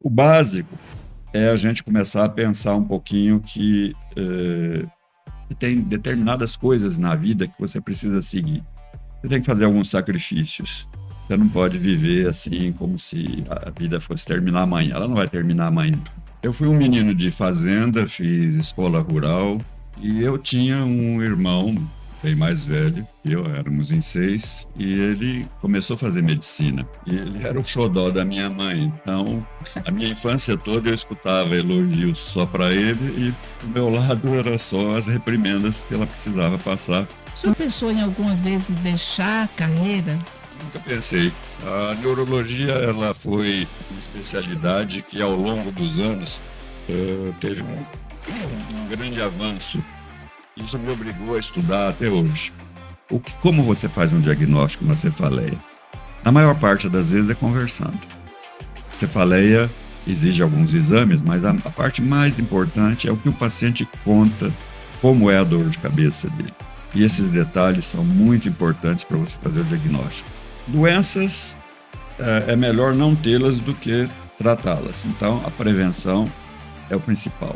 O básico é a gente começar a pensar um pouquinho que tem determinadas coisas na vida que você precisa seguir. Você tem que fazer alguns sacrifícios. Você não pode viver assim como se a vida fosse terminar amanhã. Ela não vai terminar amanhã. Eu fui um menino de fazenda, fiz escola rural e eu tinha um irmão bem mais velho que eu, éramos em 6, e ele começou a fazer medicina. E ele era o xodó da minha mãe. Então, a minha infância toda eu escutava elogios só para ele e do meu lado era só as reprimendas que ela precisava passar. O senhor pensou em alguma vez em deixar a carreira? Nunca pensei. A neurologia, ela foi uma especialidade que ao longo dos anos teve um grande avanço. Isso me obrigou a estudar até hoje. Como você faz um diagnóstico na cefaleia? Na maior parte das vezes é conversando. Cefaleia exige alguns exames, mas a parte mais importante é o que o paciente conta, como é a dor de cabeça dele. E esses detalhes são muito importantes para você fazer o diagnóstico. Doenças, é melhor não tê-las do que tratá-las. Então, a prevenção é o principal.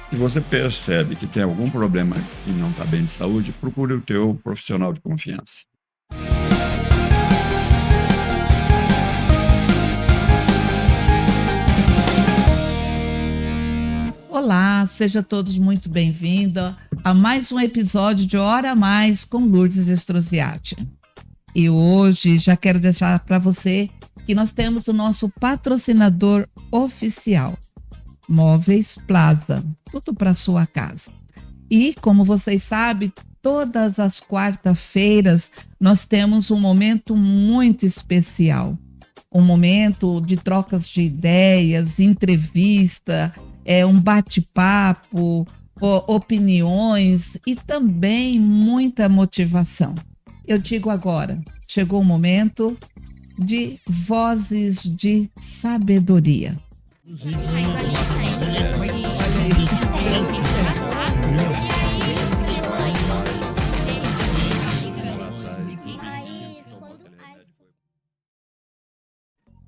Se você percebe que tem algum problema e não está bem de saúde, procure o teu profissional de confiança. Olá, sejam todos muito bem-vindos a mais um episódio de Hora a Mais com Lourdes Estrosiati. E hoje já quero deixar para você que nós temos o nosso patrocinador oficial, Móveis Plaza, tudo para sua casa. E, como vocês sabem, todas as quarta-feiras nós temos um momento muito especial. Um momento de trocas de ideias, entrevista, um bate-papo, opiniões e também muita motivação. Eu digo agora, chegou o momento de Vozes de Sabedoria.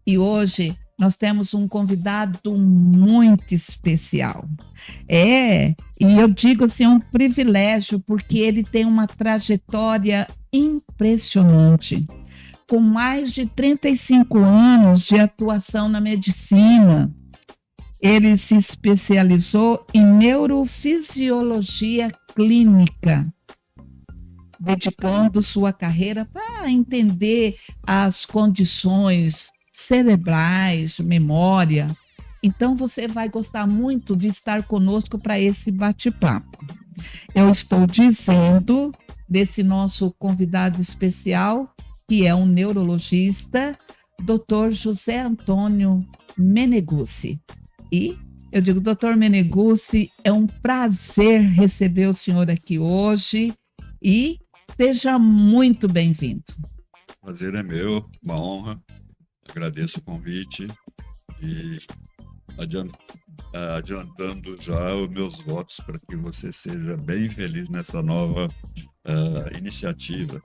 E hoje nós temos um convidado muito especial. E eu digo assim, é um privilégio, porque ele tem uma trajetória impressionante. Com mais de 35 anos de atuação na medicina, ele se especializou em neurofisiologia clínica, dedicando sua carreira para entender as condições cerebrais, memória. Então, você vai gostar muito de estar conosco para esse bate-papo. Eu estou dizendo desse nosso convidado especial, que é um neurologista, Dr. José Antônio Meneguzzi. E eu digo, Dr. Meneguzzi, é um prazer receber o senhor aqui hoje e seja muito bem-vindo. O prazer é meu, uma honra. Agradeço o convite e adiantando já os meus votos para que você seja bem feliz nessa nova iniciativa.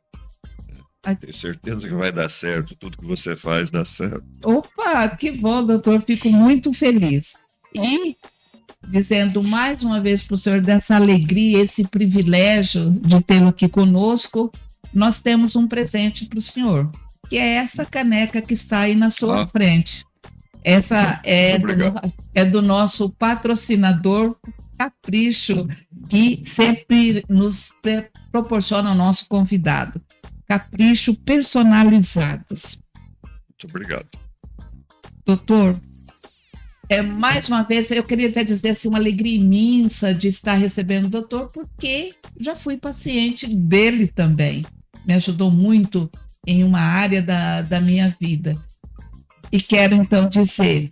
Tenho certeza que vai dar certo, tudo que você faz dá certo. Opa, que bom, doutor, fico muito feliz. E dizendo mais uma vez para o senhor dessa alegria, esse privilégio de tê-lo aqui conosco, nós temos um presente para o senhor, que é essa caneca que está aí na sua frente. Essa é do nosso patrocinador Capricho, que sempre nos proporciona o nosso convidado. Capricho personalizados. Muito obrigado. Doutor, mais uma vez eu queria até dizer assim, uma alegria imensa de estar recebendo o doutor, porque já fui paciente dele também. Me ajudou muito em uma área da minha vida. E quero então dizer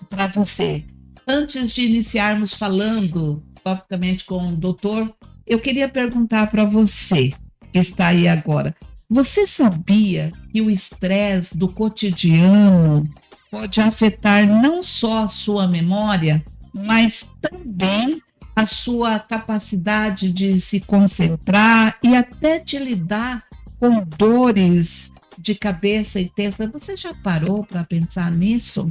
para você, antes de iniciarmos falando topicamente com o doutor, eu queria perguntar para você, que está aí agora, você sabia que o estresse do cotidiano pode afetar não só a sua memória, mas também a sua capacidade de se concentrar e até de lidar com dores de cabeça e testa? Você já parou para pensar nisso?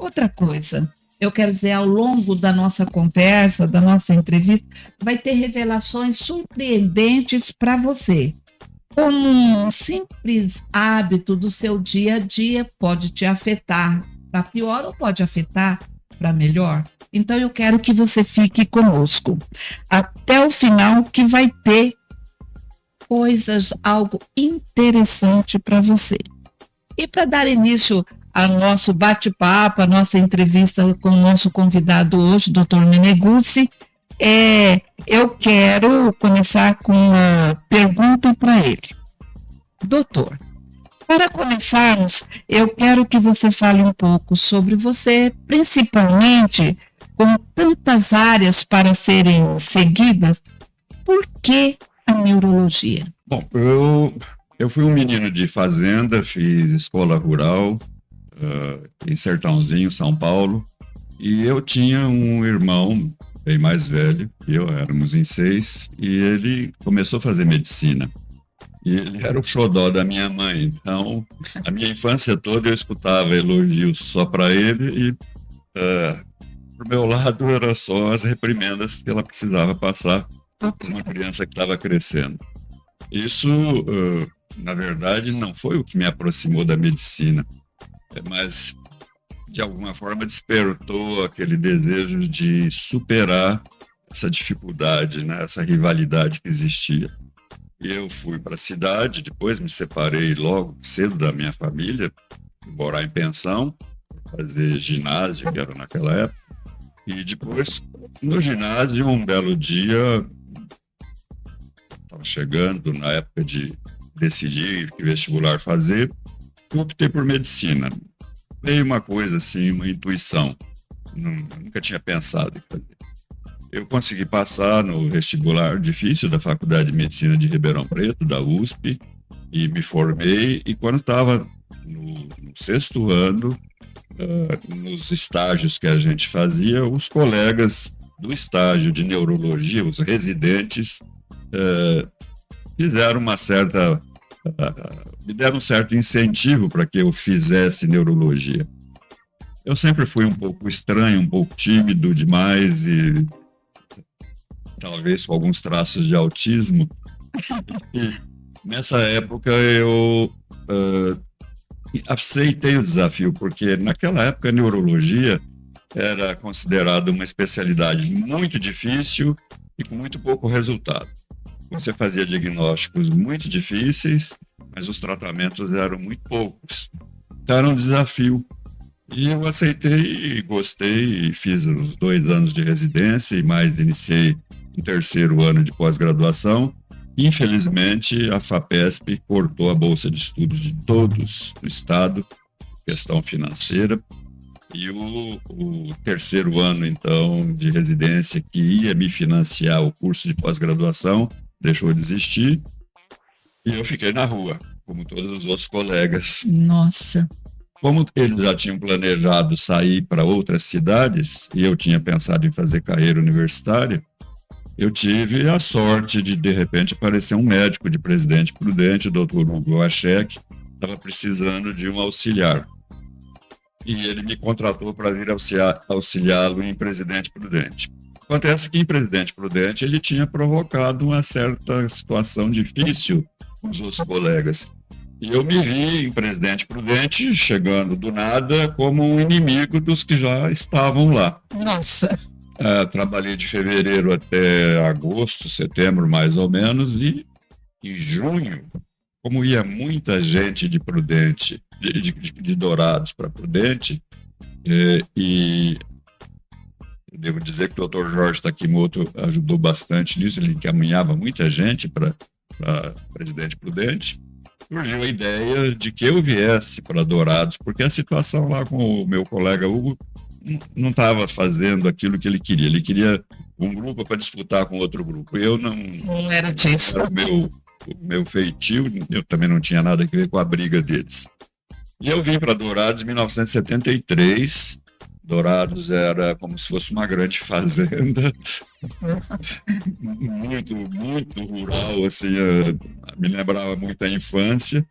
Outra coisa, eu quero dizer, ao longo da nossa conversa, da nossa entrevista, vai ter revelações surpreendentes para você. Como um simples hábito do seu dia a dia pode te afetar para pior ou pode afetar para melhor. Então eu quero que você fique conosco até o final, que vai ter algo interessante para você. E para dar início ao nosso bate-papo, a nossa entrevista com o nosso convidado hoje, Dr. Meneguzzi, eu quero começar com uma pergunta para ele. Doutor, para começarmos, eu quero que você fale um pouco sobre você, principalmente com tantas áreas para serem seguidas, por que a neurologia? Bom, eu fui um menino de fazenda, fiz escola rural em Sertãozinho, São Paulo, e eu tinha um irmão bem mais velho que eu, éramos em 6, e ele começou a fazer medicina. E ele era o xodó da minha mãe, então a minha infância toda eu escutava elogios só para ele e pro meu lado era só as reprimendas que ela precisava passar para uma criança que estava crescendo. Isso, na verdade, não foi o que me aproximou da medicina, mas de alguma forma despertou aquele desejo de superar essa dificuldade, né, essa rivalidade que existia. E eu fui para a cidade, depois me separei logo cedo da minha família, morar em pensão, fazer ginásio, que era naquela época. E depois, no ginásio, um belo dia, estava chegando na época de decidir que vestibular fazer, eu optei por medicina. Veio uma coisa assim, uma intuição, nunca tinha pensado em fazer. Eu consegui passar no vestibular difícil da Faculdade de Medicina de Ribeirão Preto, da USP, e me formei. E quando estava no 6º ano, nos estágios que a gente fazia, os colegas do estágio de neurologia, os residentes, fizeram me deram um certo incentivo para que eu fizesse neurologia. Eu sempre fui um pouco estranho, um pouco tímido demais e talvez com alguns traços de autismo. E nessa época eu aceitei o desafio, porque naquela época a neurologia era considerada uma especialidade muito difícil e com muito pouco resultado. Você fazia diagnósticos muito difíceis, mas os tratamentos eram muito poucos. Então era um desafio. E eu aceitei e gostei, e fiz os 2 anos de residência e mais iniciei um 3º ano de pós-graduação. Infelizmente, a FAPESP cortou a bolsa de estudos de todos do estado, questão financeira, e o 3º ano, então, de residência, que ia me financiar o curso de pós-graduação, deixou de existir, e eu fiquei na rua, como todos os outros colegas. Nossa! Como eles já tinham planejado sair para outras cidades, e eu tinha pensado em fazer carreira universitária, eu tive a sorte de repente, aparecer um médico de Presidente Prudente, o Dr. Hugo Achek, estava precisando de um auxiliar. E ele me contratou para vir auxiliá-lo em Presidente Prudente. Acontece que em Presidente Prudente ele tinha provocado uma certa situação difícil com os outros colegas. E eu me vi em Presidente Prudente, chegando do nada, como um inimigo dos que já estavam lá. Nossa! Trabalhei de fevereiro até agosto, setembro, mais ou menos, e em junho, como ia muita gente de Prudente, de Dourados para Prudente, e eu devo dizer que o Dr. Jorge Takimoto ajudou bastante nisso, ele encaminhava muita gente para Presidente Prudente, surgiu a ideia de que eu viesse para Dourados, porque a situação lá com o meu colega Hugo não estava fazendo aquilo que ele queria. Ele queria um grupo para disputar com outro grupo. Eu não era disso. Era o meu feitio, eu também não tinha nada a ver com a briga deles. E eu vim para Dourados em 1973. Dourados era como se fosse uma grande fazenda, muito, muito rural, assim, me lembrava muito a infância.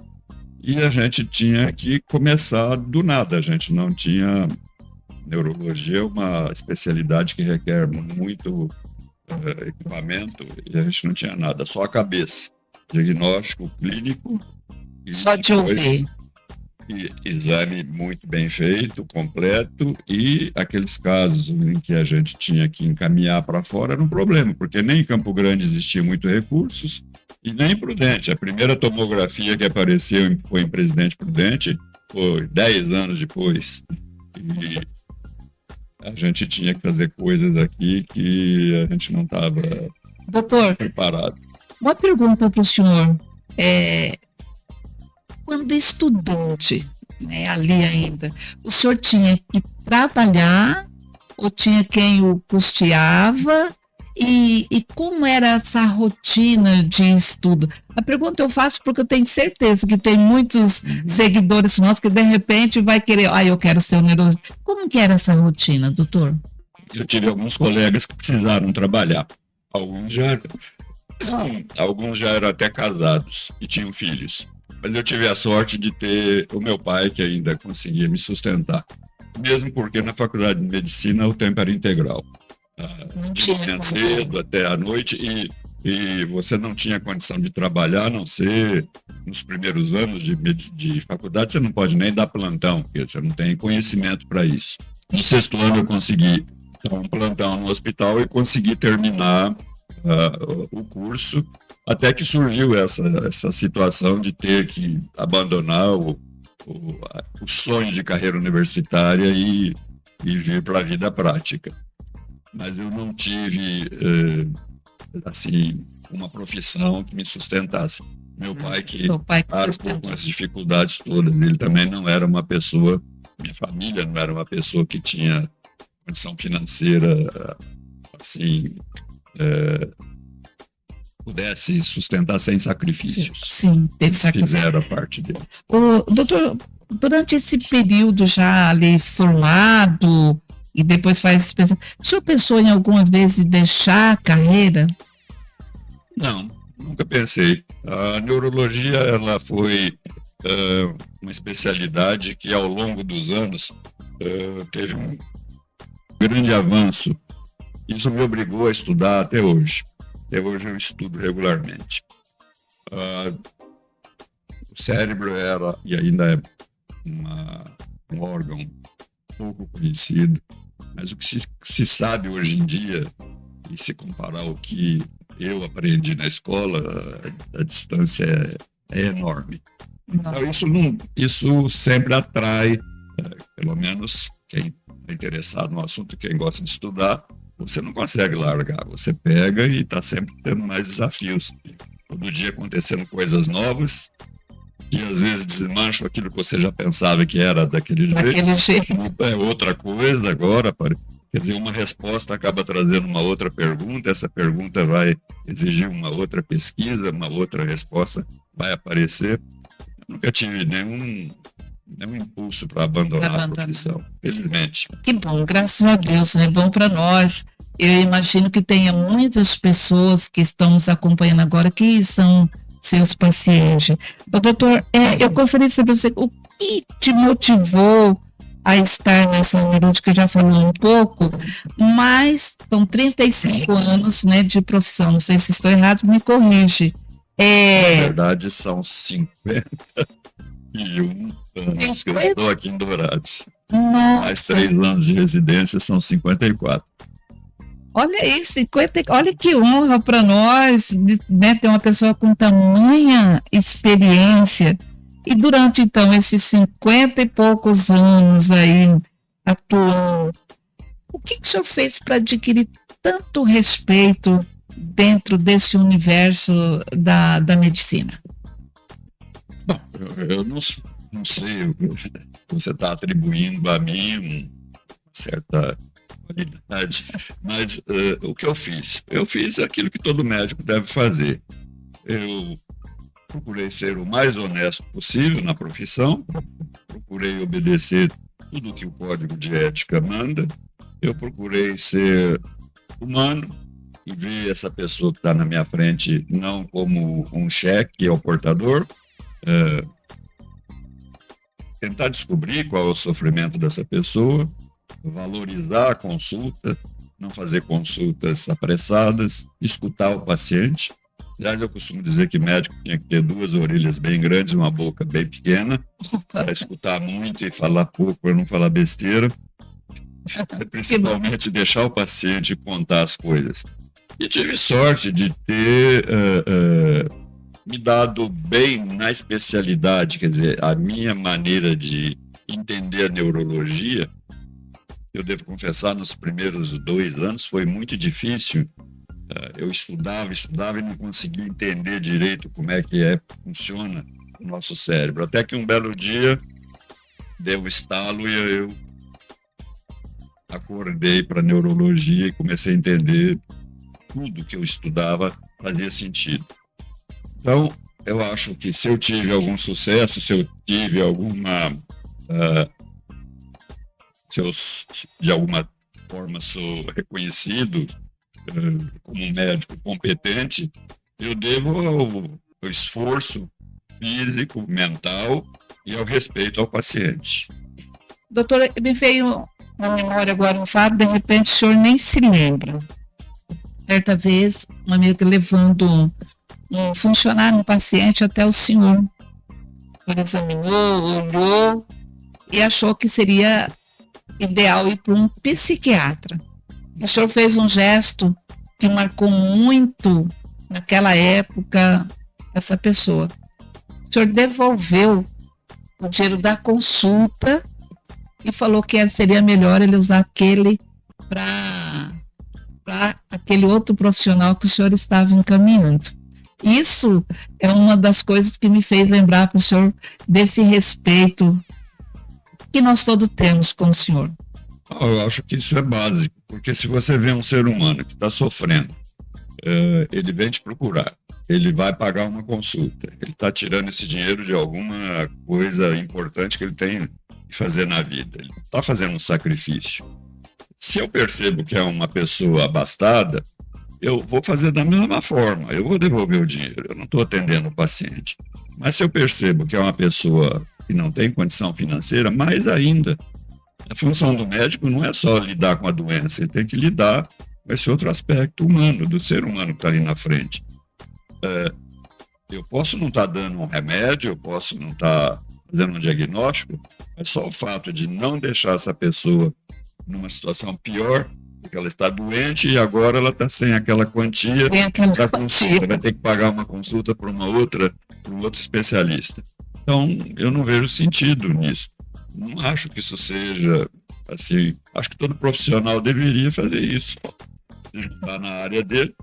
E a gente tinha que começar do nada, a gente não tinha neurologia é uma especialidade que requer muito equipamento e a gente não tinha nada, só a cabeça. Diagnóstico clínico e Só de ouvir. Exame muito bem feito, completo, e aqueles casos em que a gente tinha que encaminhar para fora era um problema, porque nem em Campo Grande existia muito recursos e nem em Prudente. A primeira tomografia que apareceu foi em Presidente Prudente, foi 10 anos depois. E a gente tinha que fazer coisas aqui que a gente não estava preparado. Uma pergunta para o senhor. Quando estudante, né, ali ainda, o senhor tinha que trabalhar ou tinha quem o custeava? E como era essa rotina de estudo? A pergunta eu faço porque eu tenho certeza que tem muitos seguidores nossos que de repente vai querer, eu quero ser um neurologista. Como que era essa rotina, doutor? Eu tive alguns colegas que precisaram trabalhar. Alguns já eram até casados e tinham filhos. Mas eu tive a sorte de ter o meu pai, que ainda conseguia me sustentar. Mesmo porque na faculdade de medicina o tempo era integral. De manhã cedo até a noite, e você não tinha condição de trabalhar, a não ser nos primeiros anos de faculdade, você não pode nem dar plantão, porque você não tem conhecimento para isso. No 6º ano eu consegui um plantão no hospital e consegui terminar o curso, até que surgiu essa situação de ter que abandonar o sonho de carreira universitária e vir para a vida prática. Mas eu não tive, uma profissão que me sustentasse. Meu pai que arcou com as dificuldades todas, ele também não era uma pessoa, minha família não era uma pessoa que tinha condição financeira, pudesse sustentar sem sacrifícios. Sim, teve sacrifício. Fizeram a parte deles. Doutor, durante esse período já ali formado e depois faz especial, o senhor pensou em alguma vez em deixar a carreira? Não, nunca pensei. A neurologia, ela foi uma especialidade que ao longo dos anos teve um grande avanço. Isso me obrigou a estudar até hoje. Até hoje eu estudo regularmente. O cérebro era, e ainda é um órgão pouco conhecido, mas o que se sabe hoje em dia, e se comparar ao que eu aprendi na escola, a distância é enorme. Então isso sempre atrai, pelo menos quem é interessado no assunto, quem gosta de estudar. Você não consegue largar, você pega e está sempre tendo mais desafios. Todo dia acontecendo coisas novas, que às vezes desmancham aquilo que você já pensava que era daquele jeito. É outra coisa agora. Quer dizer, uma resposta acaba trazendo uma outra pergunta, essa pergunta vai exigir uma outra pesquisa, uma outra resposta vai aparecer. Eu nunca tive nenhum impulso para abandonar a profissão, felizmente. Que bom, graças a Deus, né? Bom para nós. Eu imagino que tenha muitas pessoas que estão nos acompanhando agora que são seus pacientes. Doutor, eu gostaria de saber o que te motivou a estar nessa neurologia, que já falou um pouco, mas são 35 anos, né, de profissão. Não sei se estou errado, me corrige. Na verdade, são 51 anos que eu estou aqui em Dourados. Nossa. Mais 3 anos de residência, são 54. Olha isso, olha que honra para nós, né, ter uma pessoa com tamanha experiência. E durante, então, esses 50 e poucos anos aí atuando, o que o senhor fez para adquirir tanto respeito dentro desse universo da medicina? Bom, eu não sei o que você está atribuindo a mim uma certa qualidade, mas o que eu fiz? Eu fiz aquilo que todo médico deve fazer. Eu procurei ser o mais honesto possível na profissão, procurei obedecer tudo o que o Código de Ética manda, eu procurei ser humano e ver essa pessoa que está na minha frente não como um cheque que é o portador, tentar descobrir qual é o sofrimento dessa pessoa valorizar a consulta, não fazer consultas apressadas, escutar o paciente. Aliás, eu costumo dizer que médico tinha que ter 2 orelhas bem grandes e uma boca bem pequena, para escutar muito e falar pouco, para não falar besteira. Principalmente deixar o paciente contar as coisas. E tive sorte de ter me dado bem na especialidade, quer dizer, a minha maneira de entender a neurologia, eu devo confessar, nos primeiros 2 anos foi muito difícil. Eu estudava e não conseguia entender direito como é que funciona o nosso cérebro. Até que um belo dia deu um estalo e eu acordei para a neurologia e comecei a entender tudo que eu estudava fazia sentido. Então, eu acho que se eu tive algum sucesso, se eu tive alguma... se eu, de alguma forma, sou reconhecido como um médico competente, eu devo ao esforço físico, mental e ao respeito ao paciente. Doutor, me veio na memória agora um fato, de repente o senhor nem se lembra. Certa vez, uma amiga levando um funcionário, um paciente até o senhor. Ele examinou, olhou e achou que seria ideal ir para um psiquiatra. O senhor fez um gesto que marcou muito naquela época essa pessoa. O senhor devolveu o dinheiro da consulta e falou que seria melhor ele usar aquele para aquele outro profissional que o senhor estava encaminhando. Isso é uma das coisas que me fez lembrar para o senhor desse respeito que nós todos temos com o senhor. Eu acho que isso é básico, porque se você vê um ser humano que está sofrendo, ele vem te procurar, ele vai pagar uma consulta, ele está tirando esse dinheiro de alguma coisa importante que ele tem que fazer na vida, ele está fazendo um sacrifício. Se eu percebo que é uma pessoa abastada, eu vou fazer da mesma forma, eu vou devolver o dinheiro, eu não estou atendendo o paciente. Mas se eu percebo que é uma pessoa que não tem condição financeira, mais ainda, a função do médico não é só lidar com a doença, ele tem que lidar com esse outro aspecto humano, do ser humano que está ali na frente. Eu posso não estar dando um remédio, eu posso não estar fazendo um diagnóstico, mas só o fato de não deixar essa pessoa numa situação pior, porque ela está doente e agora ela está sem aquela quantia da consulta, vai ter que pagar uma consulta para um outro especialista. Então, eu não vejo sentido nisso. Não acho que isso seja assim. Acho que todo profissional deveria fazer isso. Ele está na área dele.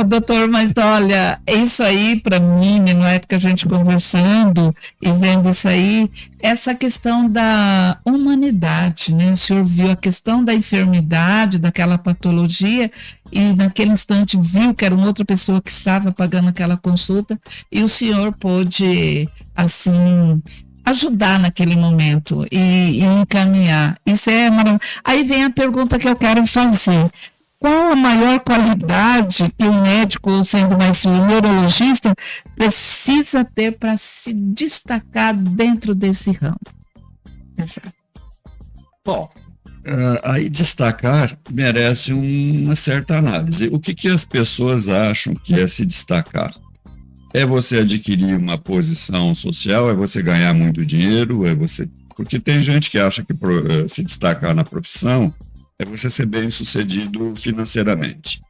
Doutor, mas olha, isso aí para mim, na época a gente conversando e vendo isso aí, essa questão da humanidade, né? O senhor viu a questão da enfermidade, daquela patologia, e naquele instante viu que era uma outra pessoa que estava pagando aquela consulta, e o senhor pôde, assim, ajudar naquele momento e encaminhar. Isso é maravilhoso. Aí vem a pergunta que eu quero fazer. Qual a maior qualidade que um médico, sendo mais um neurologista, precisa ter para se destacar dentro desse ramo? Bom, aí destacar merece uma certa análise. O que as pessoas acham que é se destacar? É você adquirir uma posição social? É você ganhar muito dinheiro? Porque tem gente que acha que se destacar na profissão é você ser bem-sucedido financeiramente.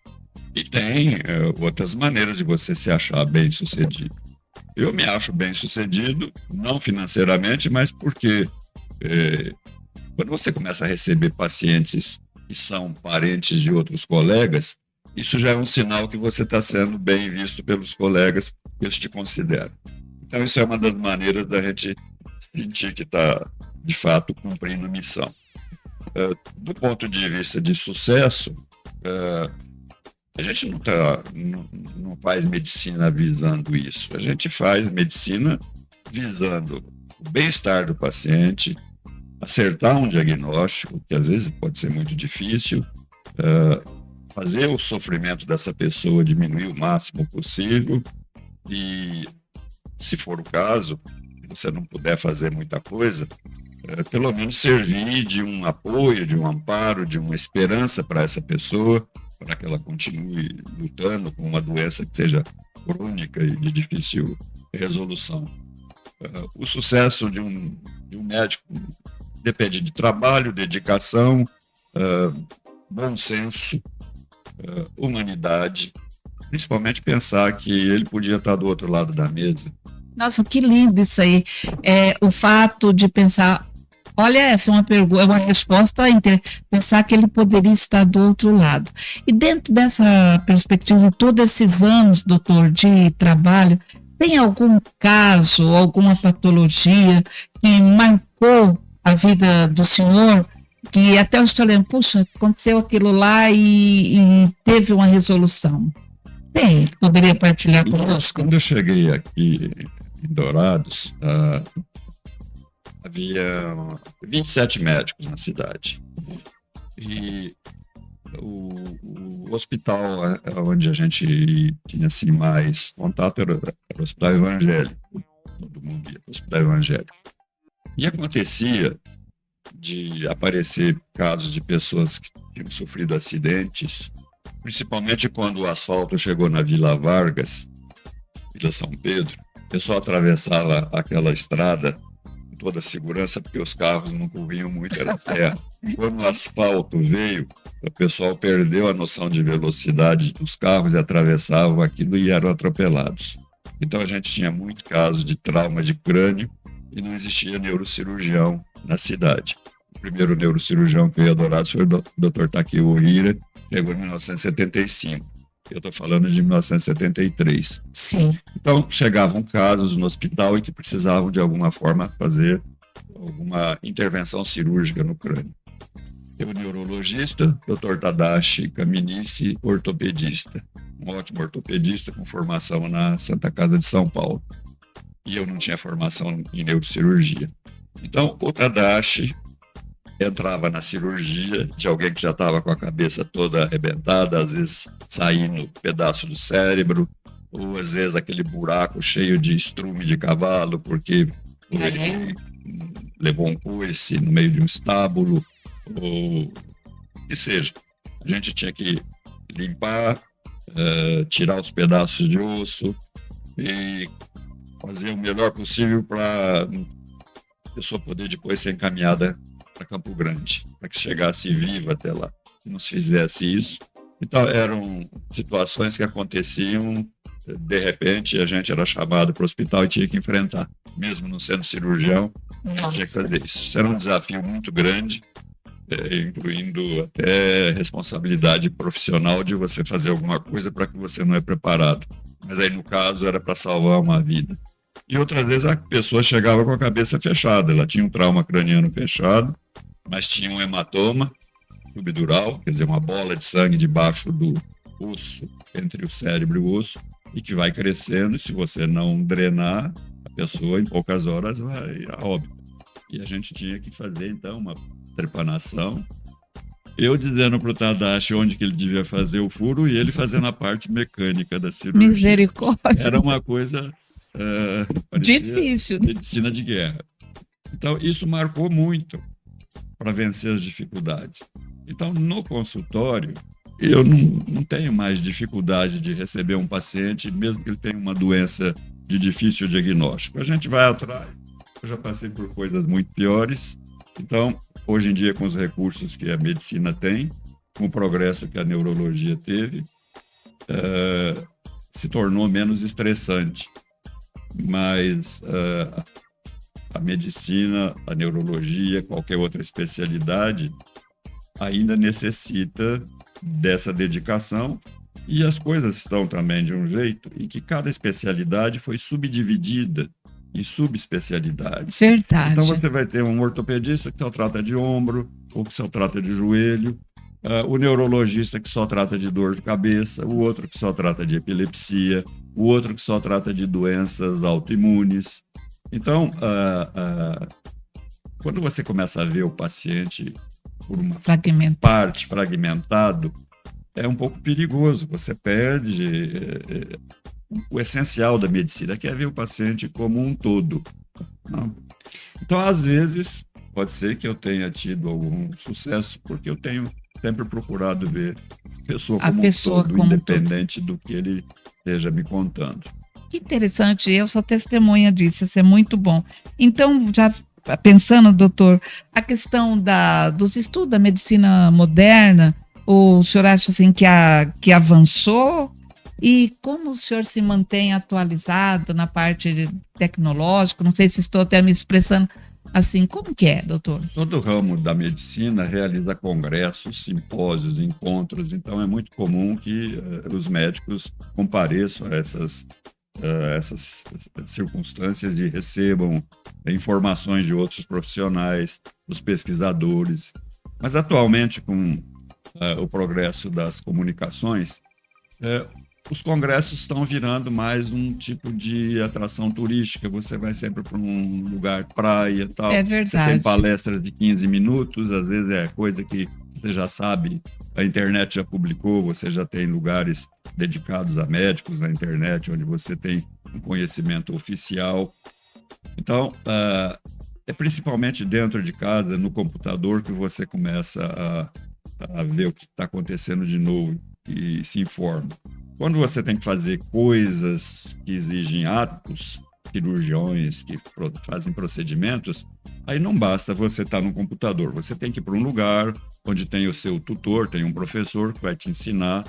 E tem outras maneiras de você se achar bem-sucedido. Eu me acho bem-sucedido, não financeiramente, mas porque quando você começa a receber pacientes que são parentes de outros colegas, isso já é um sinal que você está sendo bem visto pelos colegas que eles te consideram. Então, isso é uma das maneiras da gente sentir que está, de fato, cumprindo a missão. Do ponto de vista de sucesso, a gente não faz medicina visando isso. A gente faz medicina visando o bem-estar do paciente, acertar um diagnóstico, que às vezes pode ser muito difícil, fazer o sofrimento dessa pessoa diminuir o máximo possível e, se for o caso, se você não puder fazer muita coisa, pelo menos servir de um apoio, de um amparo, de uma esperança para essa pessoa, para que ela continue lutando com uma doença que seja crônica e de difícil resolução. O sucesso de um médico depende de trabalho, dedicação, bom senso, humanidade, principalmente pensar que ele podia estar do outro lado da mesa. Nossa, que lindo isso aí. O fato de pensar, olha, essa é uma pergunta, uma resposta, pensar que ele poderia estar do outro lado. E dentro dessa perspectiva, todos esses anos, doutor, de trabalho, tem algum caso, alguma patologia que marcou a vida do senhor, que até o senhor lembra, puxa, aconteceu aquilo lá e teve uma resolução? Tem, poderia partilhar conosco? Quando eu cheguei aqui em Dourados, havia 27 médicos na cidade. E o hospital onde a gente tinha assim, mais contato era o Hospital Evangélico. Todo mundo ia para o Hospital Evangélico. E acontecia de aparecer casos de pessoas que tinham sofrido acidentes, principalmente quando o asfalto chegou na Vila Vargas, Vila São Pedro. O pessoal atravessava aquela estrada com toda a segurança, porque os carros não corriam muito, era terra. Quando o asfalto veio, o pessoal perdeu a noção de velocidade dos carros e atravessavam aquilo e eram atropelados. Então a gente tinha muito caso de trauma de crânio e não existia neurocirurgião na cidade. O primeiro neurocirurgião que veio a Dourados foi o Dr. Takeo Hira, chegou em 1975. Eu estou falando de 1973. Sim. Então, chegavam casos no hospital e que precisavam, de alguma forma, fazer alguma intervenção cirúrgica no crânio. Eu, neurologista, Dr. Tadashi Kaminishi, ortopedista. Um ótimo ortopedista com formação na Santa Casa de São Paulo. E eu não tinha formação em neurocirurgia. Então, o Tadashi entrava na cirurgia de alguém que já estava com a cabeça toda arrebentada, às vezes saindo pedaço do cérebro, ou às vezes aquele buraco cheio de estrume de cavalo, porque ele levou um coice no meio de um estábulo, ou que seja. A gente tinha que limpar, tirar os pedaços de osso e fazer o melhor possível para a pessoa poder depois ser encaminhada para Campo Grande, para que chegasse viva até lá. Se não se fizesse isso. Então, eram situações que aconteciam, de repente, a gente era chamado para o hospital e tinha que enfrentar. Mesmo não sendo cirurgião, tinha que fazer isso. Isso era um desafio muito grande, incluindo até responsabilidade profissional de você fazer alguma coisa para que você não é preparado. Mas aí, no caso, era para salvar uma vida. E outras vezes a pessoa chegava com a cabeça fechada, ela tinha um trauma craniano fechado, mas tinha um hematoma subdural, quer dizer, uma bola de sangue debaixo do osso, entre o cérebro e o osso, e que vai crescendo, e se você não drenar, a pessoa em poucas horas vai a óbito. E a gente tinha que fazer, então, uma trepanação. Eu dizendo para o Tadashi onde que ele devia fazer o furo e ele fazendo a parte mecânica da cirurgia. Misericórdia. Era uma coisa difícil. Medicina de guerra. Então, isso marcou muito para vencer as dificuldades. Então, no consultório, eu não tenho mais dificuldade de receber um paciente, mesmo que ele tenha uma doença de difícil diagnóstico. A gente vai atrás. Eu já passei por coisas muito piores. Então, hoje em dia, com os recursos que a medicina tem, com o progresso que a neurologia teve, se tornou menos estressante. Mas a medicina, a neurologia, qualquer outra especialidade, ainda necessita dessa dedicação, e as coisas estão também de um jeito em que cada especialidade foi subdividida em subespecialidades. Verdade. Então você vai ter um ortopedista que só trata de ombro, ou que só trata de joelho, o neurologista que só trata de dor de cabeça, o outro que só trata de epilepsia, o outro que só trata de doenças autoimunes. Então, quando você começa a ver o paciente por uma parte fragmentado, é um pouco perigoso. Você perde o essencial da medicina, que é ver o paciente como um todo. Não. Então, às vezes, Pode ser que eu tenha tido algum sucesso, porque eu tenho sempre procurado ver a pessoa como um todo, independente do que ele esteja me contando. Que interessante, eu sou testemunha disso, isso é muito bom. Então, já pensando, doutor, a questão dos estudos da medicina moderna, o senhor acha assim que avançou? E como o senhor se mantém atualizado na parte tecnológica? Não sei se estou até me expressando assim, como que é, doutor? Todo o ramo da medicina realiza congressos, simpósios, encontros, então é muito comum que os médicos compareçam a essas circunstâncias e recebam informações de outros profissionais, dos pesquisadores. Mas atualmente, com o progresso das comunicações, os congressos estão virando mais um tipo de atração turística. Você vai sempre para um lugar praia e tal. É verdade. Você tem palestras de 15 minutos, às vezes é coisa que você já sabe, a internet já publicou, você já tem lugares dedicados a médicos na internet, onde você tem um conhecimento oficial. Então, é principalmente dentro de casa, no computador, que você começa a ver o que está acontecendo de novo e se informa. Quando você tem que fazer coisas que exigem atos, cirurgiões que fazem procedimentos, aí não basta você estar no computador. Você tem que ir para um lugar onde tem o seu tutor, tem um professor que vai te ensinar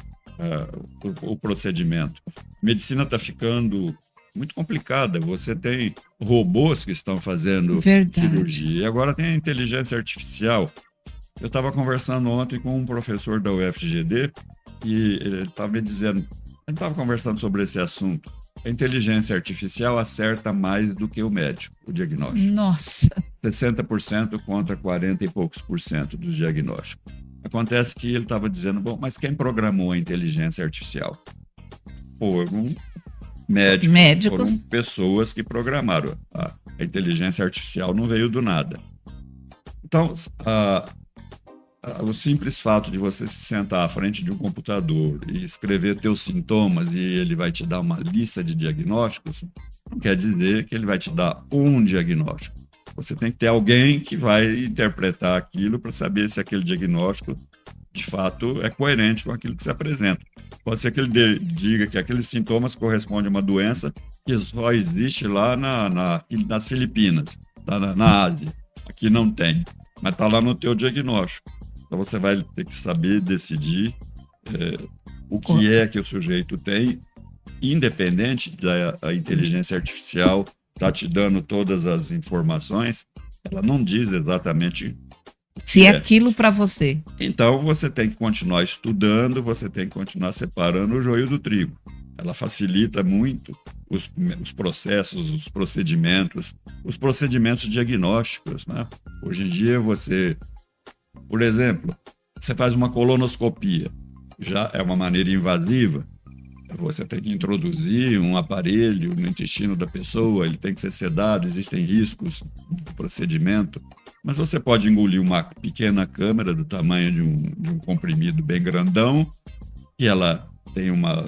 o procedimento. A medicina está ficando muito complicada. Você tem robôs que estão fazendo cirurgia. E agora tem a inteligência artificial. Eu estava conversando ontem com um professor da UFGD e ele estava me dizendo, a gente estava conversando sobre esse assunto. A inteligência artificial acerta mais do que o médico, o diagnóstico. Nossa! 60% contra 40 e poucos por cento dos diagnósticos. Acontece que ele estava dizendo, bom, mas quem programou a inteligência artificial? Foram médicos. Foram pessoas que programaram. A inteligência artificial não veio do nada. Então, o simples fato de você se sentar à frente de um computador e escrever teus sintomas e ele vai te dar uma lista de diagnósticos, não quer dizer que ele vai te dar um diagnóstico. Você tem que ter alguém que vai interpretar aquilo para saber se aquele diagnóstico, de fato, é coerente com aquilo que se apresenta. Pode ser que ele diga que aqueles sintomas correspondem a uma doença que só existe lá nas Filipinas, na Ásia. Aqui não tem, mas está lá no teu diagnóstico. Então você vai ter que saber decidir o que é que o sujeito tem, independente da inteligência artificial tá te dando todas as informações, ela não diz exatamente se é aquilo para você. Então você tem que continuar estudando, você tem que continuar separando o joio do trigo. Ela facilita muito os processos, os procedimentos diagnósticos, né? Hoje em dia por exemplo, você faz uma colonoscopia, já é uma maneira invasiva. Você tem que introduzir um aparelho no intestino da pessoa, ele tem que ser sedado, existem riscos do procedimento, mas você pode engolir uma pequena câmera do tamanho de um comprimido bem grandão, e ela tem uma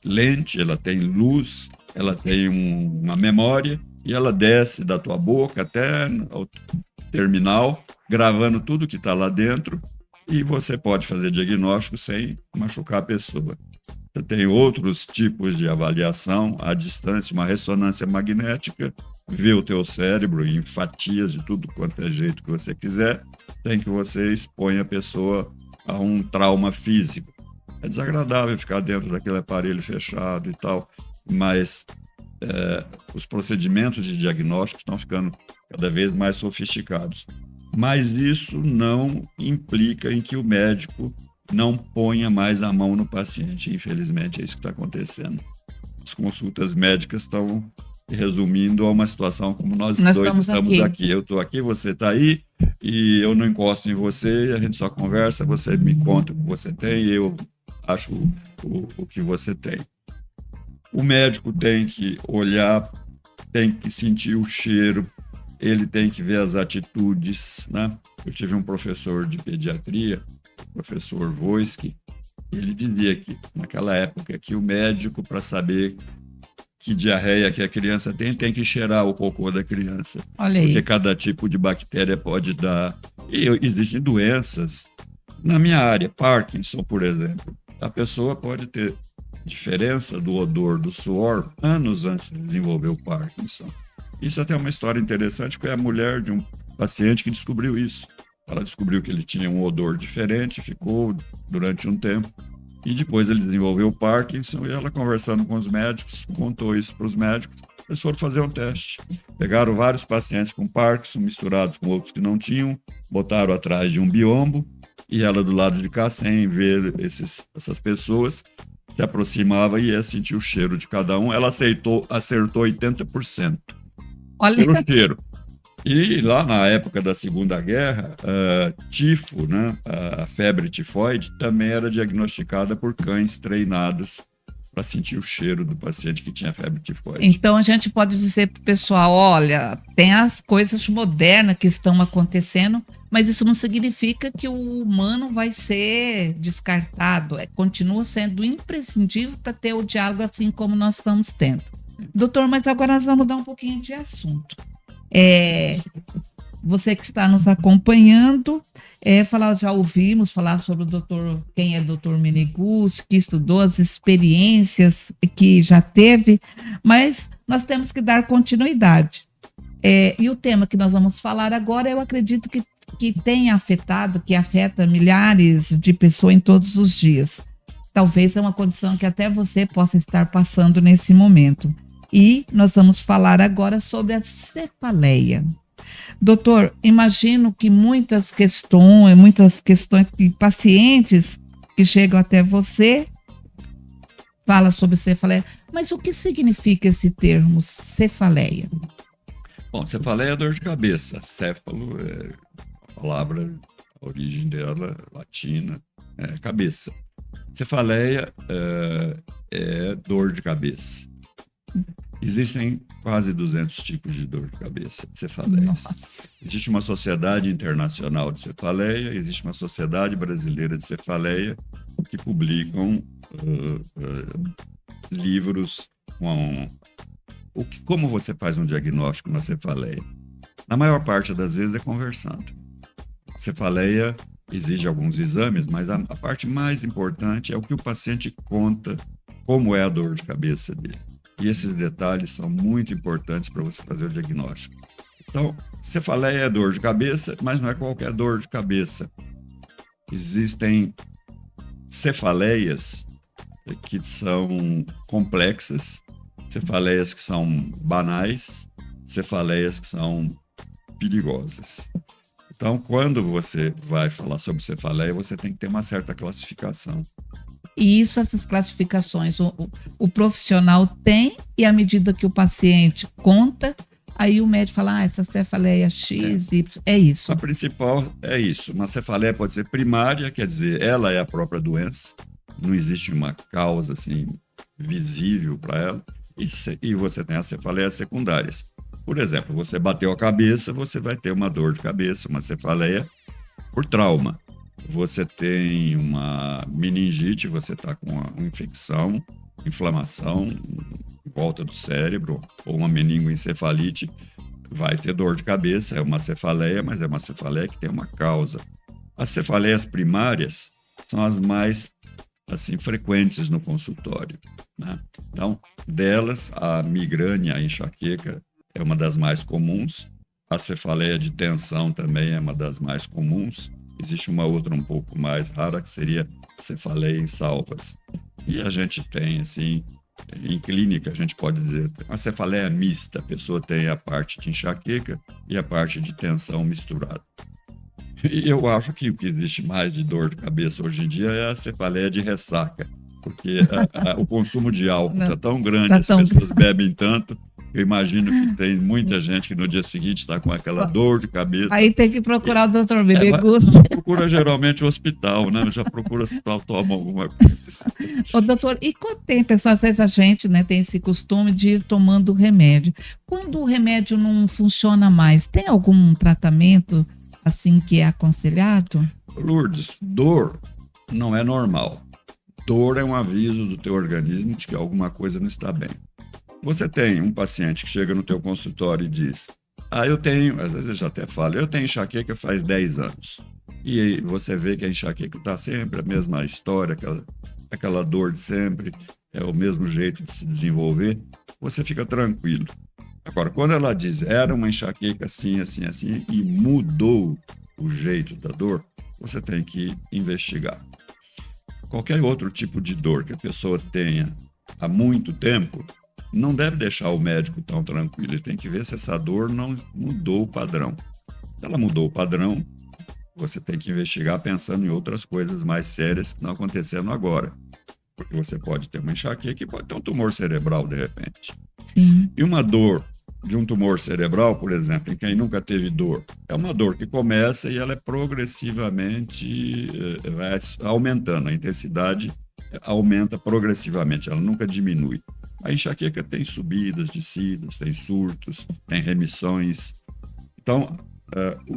lente, ela tem luz, ela tem uma memória, e ela desce da tua boca até o terminal, gravando tudo que está lá dentro, e você pode fazer diagnóstico sem machucar a pessoa. Você tem outros tipos de avaliação à distância, uma ressonância magnética, vê o teu cérebro em fatias de tudo quanto é jeito que você quiser, tem que você expõe a pessoa a um trauma físico. É desagradável ficar dentro daquele aparelho fechado e tal, mas os procedimentos de diagnóstico estão ficando cada vez mais sofisticados. Mas isso não implica em que o médico não ponha mais a mão no paciente. Infelizmente, é isso que está acontecendo. As consultas médicas estão resumindo a uma situação como nós dois estamos aqui. Eu estou aqui, você está aí, e eu não encosto em você, a gente só conversa, você me conta o que você tem, e eu acho o que você tem. O médico tem que olhar, tem que sentir o cheiro, ele tem que ver as atitudes, né? Eu tive um professor de pediatria, professor Voisky, ele dizia que naquela época que o médico, para saber que diarreia que a criança tem que cheirar o cocô da criança. Olha Porque aí. cada tipo de bactéria pode dar. E existem doenças. Na minha área, Parkinson, por exemplo, a pessoa pode ter diferença do odor do suor anos antes de desenvolver o Parkinson. Isso até é uma história interessante, porque é a mulher de um paciente que descobriu isso. Ela descobriu que ele tinha um odor diferente, ficou durante um tempo, e depois ele desenvolveu o Parkinson, e ela, conversando com os médicos, contou isso para os médicos. Eles foram fazer um teste. Pegaram vários pacientes com Parkinson, misturados com outros que não tinham, botaram atrás de um biombo, e ela do lado de cá, sem ver essas pessoas, se aproximava e ia sentir o cheiro de cada um. Ela acertou 80%. Olha. Pelo cheiro. E lá na época da Segunda Guerra, tifo, né, a febre tifoide, também era diagnosticada por cães treinados para sentir o cheiro do paciente que tinha febre tifoide. Então a gente pode dizer para o pessoal, olha, tem as coisas modernas que estão acontecendo, mas isso não significa que o humano vai ser descartado. Continua sendo imprescindível para ter o diálogo assim como nós estamos tendo. Doutor, mas agora nós vamos mudar um pouquinho de assunto. Você que está nos acompanhando, já ouvimos falar sobre o doutor, quem é o doutor Meneguzzi, que estudou as experiências que já teve, mas nós temos que dar continuidade. E o tema que nós vamos falar agora, eu acredito que tem afetado, que afeta milhares de pessoas em todos os dias. Talvez é uma condição que até você possa estar passando nesse momento. E nós vamos falar agora sobre a cefaleia. Doutor, imagino que muitas questões que pacientes que chegam até você falam sobre cefaleia. Mas o que significa esse termo, cefaleia? Bom, cefaleia é dor de cabeça. Céfalo é a palavra, a origem dela, latina, é cabeça. Cefaleia é dor de cabeça. Existem quase 200 tipos de dor de cabeça, de cefaleia. Nossa. Existe uma sociedade internacional de cefaleia, existe uma sociedade brasileira de cefaleia, que publicam livros com como você faz um diagnóstico na cefaleia. Na maior parte das vezes é conversando. A cefaleia exige alguns exames, mas a parte mais importante é o que o paciente conta, como é a dor de cabeça dele. E esses detalhes são muito importantes para você fazer o diagnóstico. Então, cefaleia é dor de cabeça, mas não é qualquer dor de cabeça. Existem cefaleias que são complexas, cefaleias que são banais, cefaleias que são perigosas. Então, quando você vai falar sobre cefaleia, você tem que ter uma certa classificação. E essas classificações, o profissional tem, e à medida que o paciente conta, aí o médico fala, essa cefaleia X, Y, é isso. A principal é isso. Uma cefaleia pode ser primária, quer dizer, ela é a própria doença, não existe uma causa assim, visível para ela, e você tem as cefaleias secundárias. Por exemplo, você bateu a cabeça, você vai ter uma dor de cabeça, uma cefaleia por trauma. Você tem uma meningite, você está com uma infecção, inflamação em volta do cérebro, ou uma meningoencefalite, vai ter dor de cabeça, é uma cefaleia, mas é uma cefaleia que tem uma causa. As cefaleias primárias são as mais frequentes no consultório, né? Então, delas, a migrânia, a enxaqueca é uma das mais comuns, a cefaleia de tensão também é uma das mais comuns. Existe uma outra um pouco mais rara, que seria cefaleia em salvas. E a gente tem, assim, em clínica, a gente pode dizer, a cefaleia mista, a pessoa tem a parte de enxaqueca e a parte de tensão misturada. E eu acho que o que existe mais de dor de cabeça hoje em dia é a cefaleia de ressaca, porque o consumo de álcool está tão grande, as pessoas bebem tanto. Eu imagino que tem muita gente que no dia seguinte está com aquela dor de cabeça. Aí tem que procurar o doutor Meneguzzi. Procura geralmente o hospital, né? Já procura o hospital, toma alguma coisa. Ô, doutor, e quando tem pessoas, às vezes a gente, né, tem esse costume de ir tomando remédio. Quando o remédio não funciona mais, tem algum tratamento assim que é aconselhado? Lourdes, dor não é normal. Dor é um aviso do teu organismo de que alguma coisa não está bem. Você tem um paciente que chega no teu consultório e diz: eu tenho, às vezes eu já até falo, eu tenho enxaqueca faz 10 anos. E aí você vê que a enxaqueca está sempre a mesma história, aquela dor de sempre, é o mesmo jeito de se desenvolver, você fica tranquilo. Agora, quando ela diz, era uma enxaqueca assim, assim, assim, e mudou o jeito da dor, você tem que investigar. Qualquer outro tipo de dor que a pessoa tenha há muito tempo, não deve deixar o médico tão tranquilo. Ele tem que ver se essa dor não mudou o padrão. Se ela mudou o padrão, você tem que investigar pensando em outras coisas mais sérias que estão acontecendo agora. Porque você pode ter uma enxaqueca e pode ter um tumor cerebral, de repente. Sim. E uma dor de um tumor cerebral, por exemplo, em quem nunca teve dor, é uma dor que começa e ela é progressivamente vai aumentando. A intensidade aumenta progressivamente, ela nunca diminui. A enxaqueca tem subidas, descidas, tem surtos, tem remissões. Então,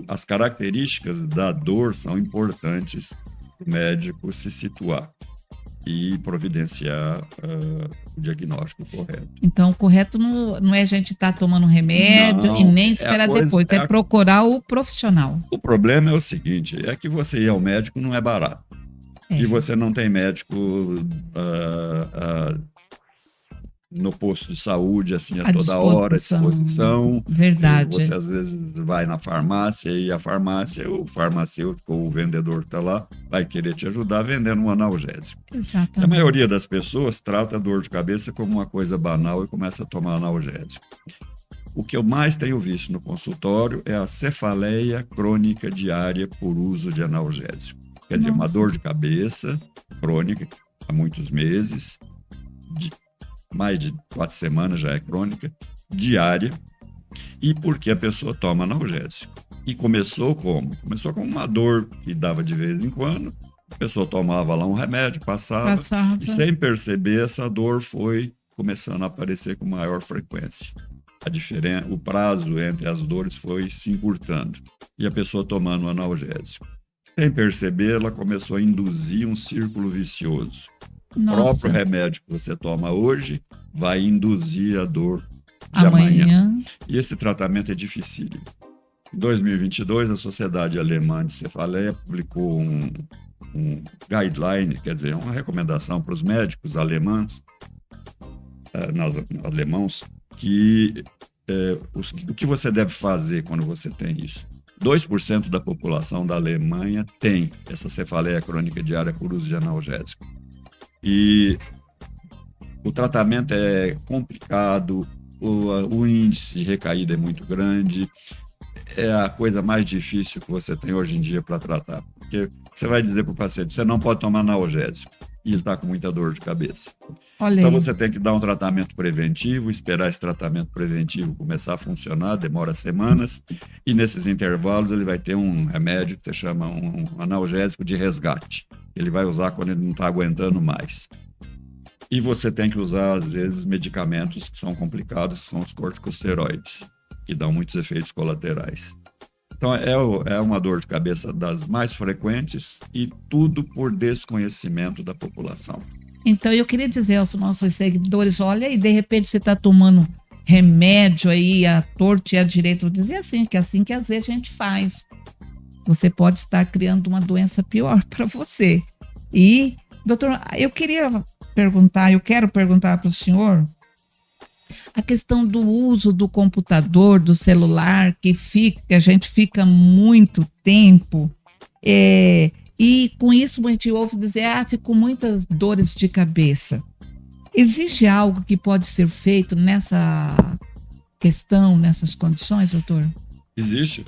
as características da dor são importantes para o médico se situar e providenciar o diagnóstico correto. Então, o correto não é a gente estar tomando remédio Não, e nem esperar depois, é procurar o profissional. O problema é o seguinte, é que você ir ao médico não é barato. E você não tem médico no posto de saúde, assim, a toda hora, à disposição. Verdade. Você, às vezes, vai na farmácia e a farmácia, o farmacêutico ou o vendedor que está lá, vai querer te ajudar vendendo um analgésico. Exatamente. A maioria das pessoas trata a dor de cabeça como uma coisa banal e começa a tomar analgésico. O que eu mais tenho visto no consultório é a cefaleia crônica diária por uso de analgésico. Quer dizer, uma dor de cabeça crônica há muitos meses, mais de 4 semanas já é crônica, diária, e porque a pessoa toma analgésico. E começou como? Começou com uma dor que dava de vez em quando, a pessoa tomava lá um remédio, passava. E sem perceber, essa dor foi começando a aparecer com maior frequência. O prazo entre as dores foi se encurtando, e a pessoa tomando um analgésico. Sem perceber, ela começou a induzir um círculo vicioso. O próprio remédio que você toma hoje vai induzir a dor de amanhã. E esse tratamento é dificílimo. Em 2022, a Sociedade Alemã de Cefaleia publicou um guideline, quer dizer, uma recomendação para os médicos alemães, que o que você deve fazer quando você tem isso. 2% da população da Alemanha tem essa cefaleia crônica diária por uso de analgésico. E o tratamento é complicado, o índice de recaída é muito grande, é a coisa mais difícil que você tem hoje em dia para tratar. Porque você vai dizer para o paciente, você não pode tomar analgésico, e ele está com muita dor de cabeça. Então você tem que dar um tratamento preventivo, esperar esse tratamento preventivo começar a funcionar, demora semanas, e nesses intervalos ele vai ter um remédio que se chama um analgésico de resgate. Ele vai usar quando ele não está aguentando mais. E você tem que usar, às vezes, medicamentos que são complicados, que são os corticosteroides, que dão muitos efeitos colaterais. Então, é uma dor de cabeça das mais frequentes e tudo por desconhecimento da população. Então, eu queria dizer aos nossos seguidores, olha, e de repente você está tomando remédio aí, a torto e a direito, vou dizer assim que às vezes a gente faz. Você pode estar criando uma doença pior para você. E, doutor, eu quero perguntar para o senhor a questão do uso do computador, do celular, que a gente fica muito tempo, e com isso a gente ouve dizer, fico com muitas dores de cabeça. Existe algo que pode ser feito nessa questão, nessas condições, doutor? Existe.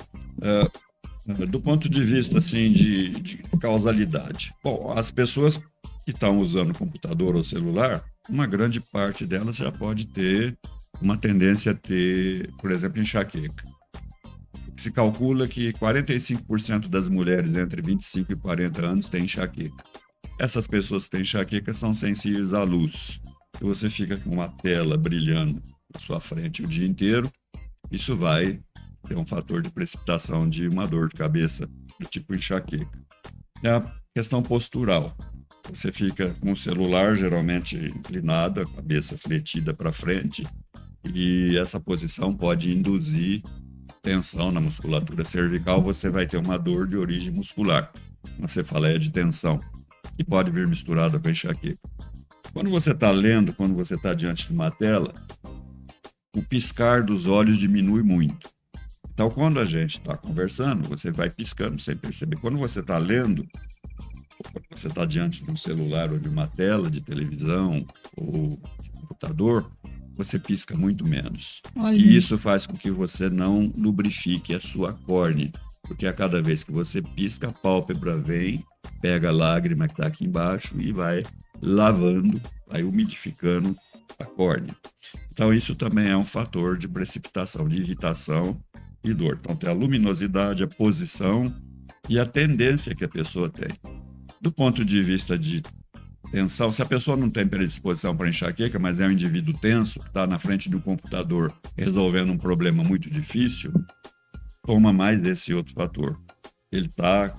Do ponto de vista assim, de causalidade. Bom, as pessoas que estão usando computador ou celular, uma grande parte delas já pode ter uma tendência a ter, por exemplo, enxaqueca. Se calcula que 45% das mulheres entre 25 e 40 anos têm enxaqueca. Essas pessoas que têm enxaqueca são sensíveis à luz. Se você fica com uma tela brilhando na sua frente o dia inteiro, isso vai ter um fator de precipitação de uma dor de cabeça do tipo enxaqueca. É a questão postural. Você fica com o celular geralmente inclinado, a cabeça fletida para frente, e essa posição pode induzir tensão na musculatura cervical, você vai ter uma dor de origem muscular, uma cefaleia de tensão, que pode vir misturada com enxaqueca. Quando você está lendo, quando você está diante de uma tela, o piscar dos olhos diminui muito. Então, quando a gente está conversando, você vai piscando sem perceber. Quando você está lendo, ou quando você está diante de um celular ou de uma tela de televisão ou de computador, você pisca muito menos. Olha. E isso faz com que você não lubrifique a sua córnea, porque a cada vez que você pisca, a pálpebra vem, pega a lágrima que está aqui embaixo e vai lavando, vai umidificando a córnea. Então, isso também é um fator de precipitação, de irritação e dor. Então, tem a luminosidade, a posição e a tendência que a pessoa tem. Do ponto de vista de tensão, se a pessoa não tem predisposição para enxaqueca, mas é um indivíduo tenso, que está na frente do computador resolvendo um problema muito difícil, toma mais desse outro fator. Ele está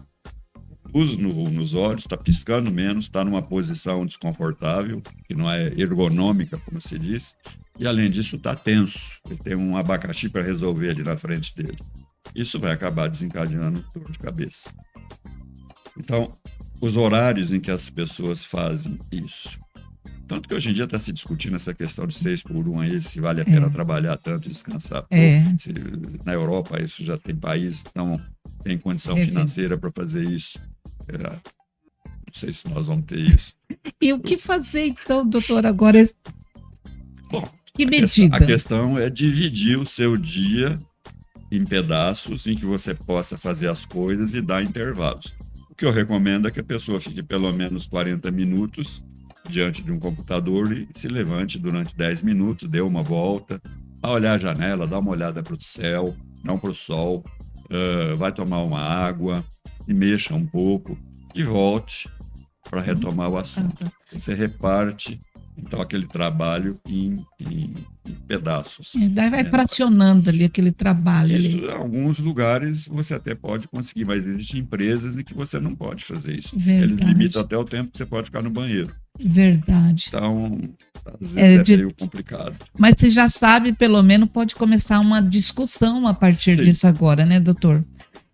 luz nos olhos, está piscando menos, está numa posição desconfortável, que não é ergonômica, como se diz, e além disso está tenso. Ele tem um abacaxi para resolver ali na frente dele. Isso vai acabar desencadeando dor de cabeça. Então, os horários em que as pessoas fazem isso. Tanto que hoje em dia está se discutindo essa questão de 6x1 aí, se vale a pena trabalhar tanto e descansar pouco. Se, na Europa, isso já tem países que tem condição financeira para fazer isso. Não sei se nós vamos ter isso. E o que fazer, então, doutor, agora? Bom, que medida? A questão é dividir o seu dia em pedaços em que você possa fazer as coisas e dar intervalos. O que eu recomendo é que a pessoa fique pelo menos 40 minutos diante de um computador e se levante durante 10 minutos, dê uma volta, a olhar a janela, dá uma olhada para o céu, não para o sol, vai tomar uma água e mexa um pouco e volte para retomar o assunto. Você reparte, então, aquele trabalho em pedaços. Daí vai fracionando ali aquele trabalho. Isso, ali. Em alguns lugares você até pode conseguir, mas existem empresas em que você não pode fazer isso. Verdade. Eles limitam até o tempo que você pode ficar no banheiro. Verdade. Então, às vezes é meio complicado. Mas você já sabe, pelo menos pode começar uma discussão a partir disso agora, né, doutor?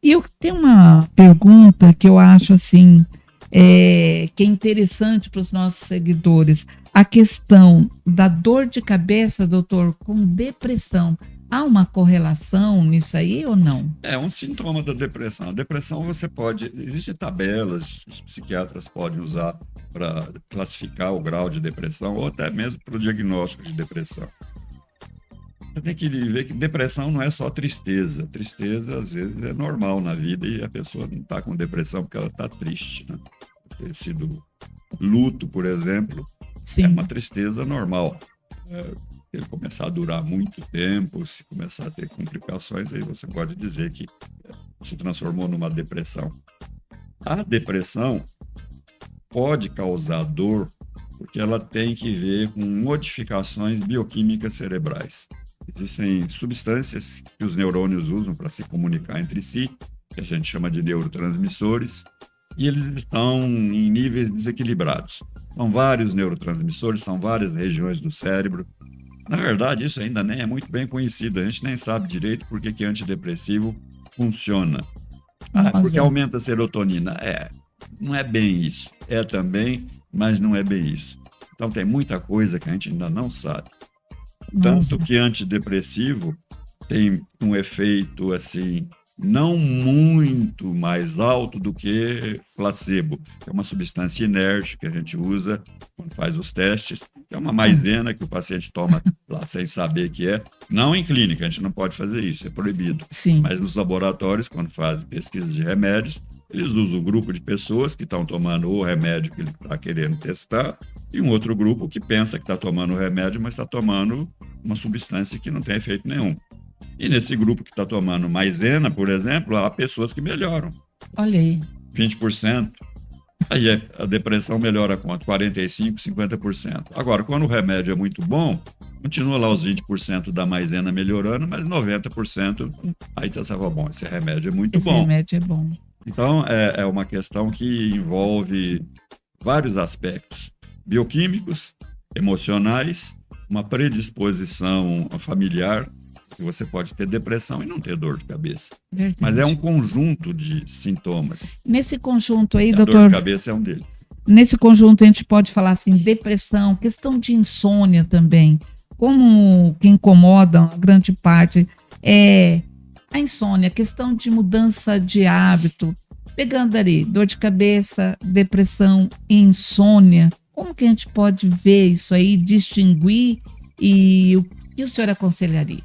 E eu tenho uma pergunta que eu acho assim, que é interessante para os nossos seguidores. A questão da dor de cabeça, doutor, com depressão. Há uma correlação nisso aí ou não? É um sintoma da depressão. A depressão você pode... Existem tabelas, os psiquiatras podem usar para classificar o grau de depressão ou até mesmo para o diagnóstico de depressão. Você tem que ver que depressão não é só tristeza. Tristeza, às vezes, é normal na vida e a pessoa não está com depressão porque ela está triste, né? Ter sido luto, por exemplo, Sim. É uma tristeza normal. Ele começar a durar muito tempo, se começar a ter complicações, aí você pode dizer que se transformou numa depressão. A depressão pode causar dor porque ela tem que ver com modificações bioquímicas cerebrais. Existem substâncias que os neurônios usam para se comunicar entre si, que a gente chama de neurotransmissores, e eles estão em níveis desequilibrados. São vários neurotransmissores, são várias regiões do cérebro. Na verdade, isso ainda nem é muito bem conhecido. A gente nem sabe direito por que antidepressivo funciona. Porque aumenta a serotonina. Não é bem isso. É também, mas não é bem isso. Então, tem muita coisa que a gente ainda não sabe. Tanto que antidepressivo tem um efeito, assim, não muito mais alto do que placebo. É uma substância inerte que a gente usa quando faz os testes. É uma maisena que o paciente toma lá sem saber que é. Não em clínica, a gente não pode fazer isso, é proibido. Sim. Mas nos laboratórios, quando fazem pesquisa de remédios, eles usam um grupo de pessoas que estão tomando o remédio que ele está querendo testar e um outro grupo que pensa que está tomando o remédio, mas está tomando uma substância que não tem efeito nenhum. E nesse grupo que está tomando maisena, por exemplo, há pessoas que melhoram. Olha aí. 20%. Aí a depressão melhora quanto? 45%, 50%. Agora, quando o remédio é muito bom, continua lá os 20% da maisena melhorando, mas 90% aí tá sendo bom. Esse remédio é muito bom. Esse remédio é bom. Então, é uma questão que envolve vários aspectos bioquímicos, emocionais uma predisposição familiar, que você pode ter depressão e não ter dor de cabeça. Verdade. Mas é um conjunto de sintomas. Nesse conjunto aí, A doutor, dor de cabeça é um deles. nesse conjunto a gente pode falar assim, depressão, questão de insônia também, como que incomoda a grande parte é a insônia, questão de mudança de hábito, pegando ali dor de cabeça, depressão e insônia, como que a gente pode ver isso aí, distinguir e o que o senhor aconselharia?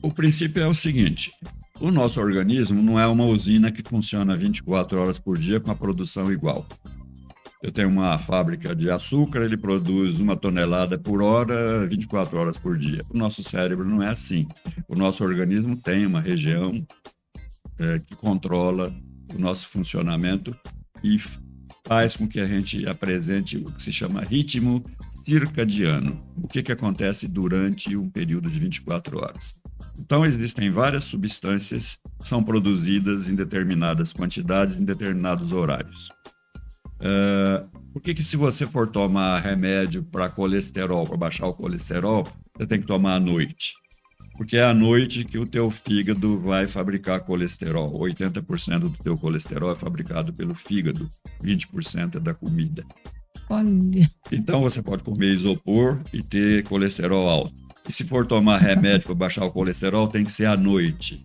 O princípio é o seguinte: o nosso organismo não é uma usina que funciona 24 horas por dia com a produção igual. Eu tenho uma fábrica de açúcar, ele produz 1 tonelada por hora, 24 horas por dia. O nosso cérebro não é assim. O nosso organismo tem uma região que controla o nosso funcionamento e faz com que a gente apresente o que se chama ritmo circadiano. O que acontece durante um período de 24 horas. Então, existem várias substâncias que são produzidas em determinadas quantidades, em determinados horários. Por que se você for tomar remédio para colesterol, para baixar o colesterol, você tem que tomar à noite? Porque é à noite que o teu fígado vai fabricar colesterol. 80% do teu colesterol é fabricado pelo fígado, 20% é da comida. Olha. Então, você pode comer isopor e ter colesterol alto. E se for tomar remédio para baixar o colesterol, tem que ser à noite,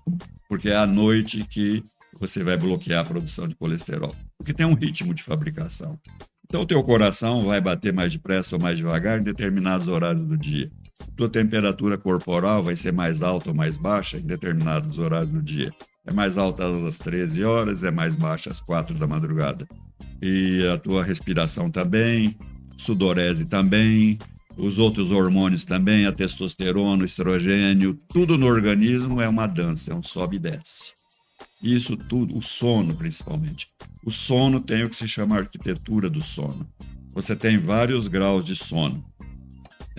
porque é à noite que você vai bloquear a produção de colesterol, porque tem um ritmo de fabricação. Então, o teu coração vai bater mais depressa ou mais devagar em determinados horários do dia. Tua temperatura corporal vai ser mais alta ou mais baixa em determinados horários do dia. É mais alta às 13 horas, é mais baixa às 4 da madrugada. E a tua respiração também, sudorese também, os outros hormônios também, a testosterona, o estrogênio, tudo no organismo é uma dança, é um sobe e desce. Isso tudo, o sono principalmente. O sono tem o que se chama arquitetura do sono. Você tem vários graus de sono.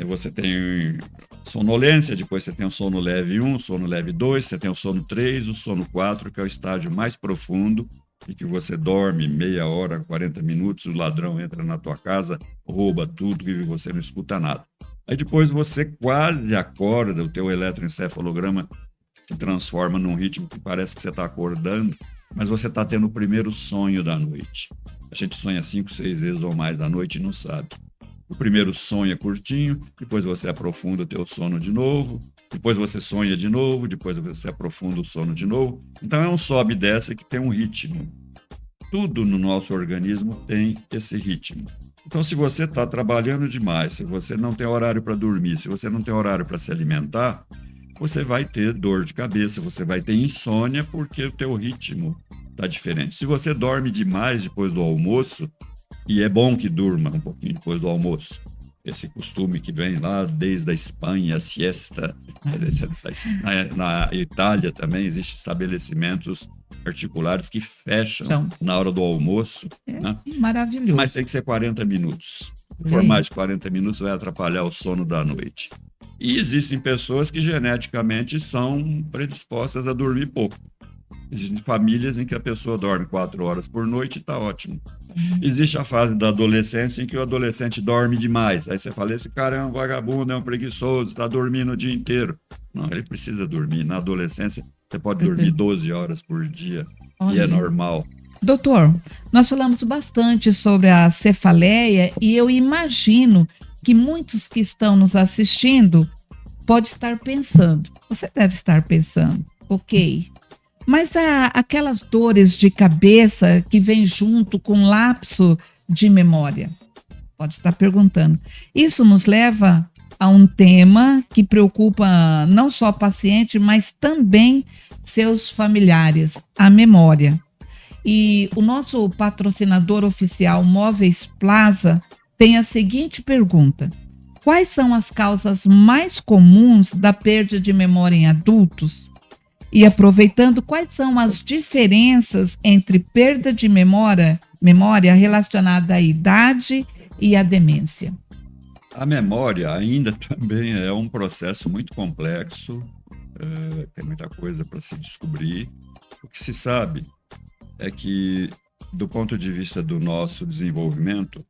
Você tem sonolência, depois você tem o sono leve 1, sono leve 2, você tem o sono 3, o sono 4, que é o estágio mais profundo, e que você dorme meia hora, 40 minutos, o ladrão entra na tua casa, rouba tudo e você não escuta nada. Aí depois você quase acorda, o teu eletroencefalograma se transforma num ritmo que parece que você está acordando, mas você está tendo o primeiro sonho da noite. A gente sonha 5, 6 vezes ou mais à noite e não sabe. O primeiro sonho é curtinho, depois você aprofunda o teu sono de novo, depois você sonha de novo, depois você aprofunda o sono de novo. Então é um sobe e desce que tem um ritmo. Tudo no nosso organismo tem esse ritmo. Então, se você está trabalhando demais, se você não tem horário para dormir, se você não tem horário para se alimentar, você vai ter dor de cabeça, você vai ter insônia porque o teu ritmo está diferente. Se você dorme demais depois do almoço, e é bom que durma um pouquinho depois do almoço, esse costume que vem lá desde a Espanha, a siesta, na Itália também existem estabelecimentos particulares que fecham na hora do almoço. Né? Maravilhoso. Mas tem que ser 40 minutos. Por mais de 40 minutos vai atrapalhar o sono da noite. E existem pessoas que geneticamente são predispostas a dormir pouco. Existem famílias em que a pessoa dorme 4 horas por noite e está ótimo. Existe a fase da adolescência em que o adolescente dorme demais. Aí você fala, esse cara é um vagabundo, é um preguiçoso, está dormindo o dia inteiro. Não, ele precisa dormir. Na adolescência, você pode dormir 12 horas por dia. Olha. E é normal. Doutor, nós falamos bastante sobre a cefaleia e eu imagino que muitos que estão nos assistindo podem estar pensando. Você deve estar pensando, ok. Mas aquelas dores de cabeça que vêm junto com lapso de memória? Pode estar perguntando. Isso nos leva a um tema que preocupa não só o paciente, mas também seus familiares, a memória. E o nosso patrocinador oficial, Móveis Plaza, tem a seguinte pergunta: quais são as causas mais comuns da perda de memória em adultos? E aproveitando, quais são as diferenças entre perda de memória relacionada à idade e à demência? A memória ainda também é um processo muito complexo, tem muita coisa para se descobrir. O que se sabe é que, do ponto de vista do nosso desenvolvimento,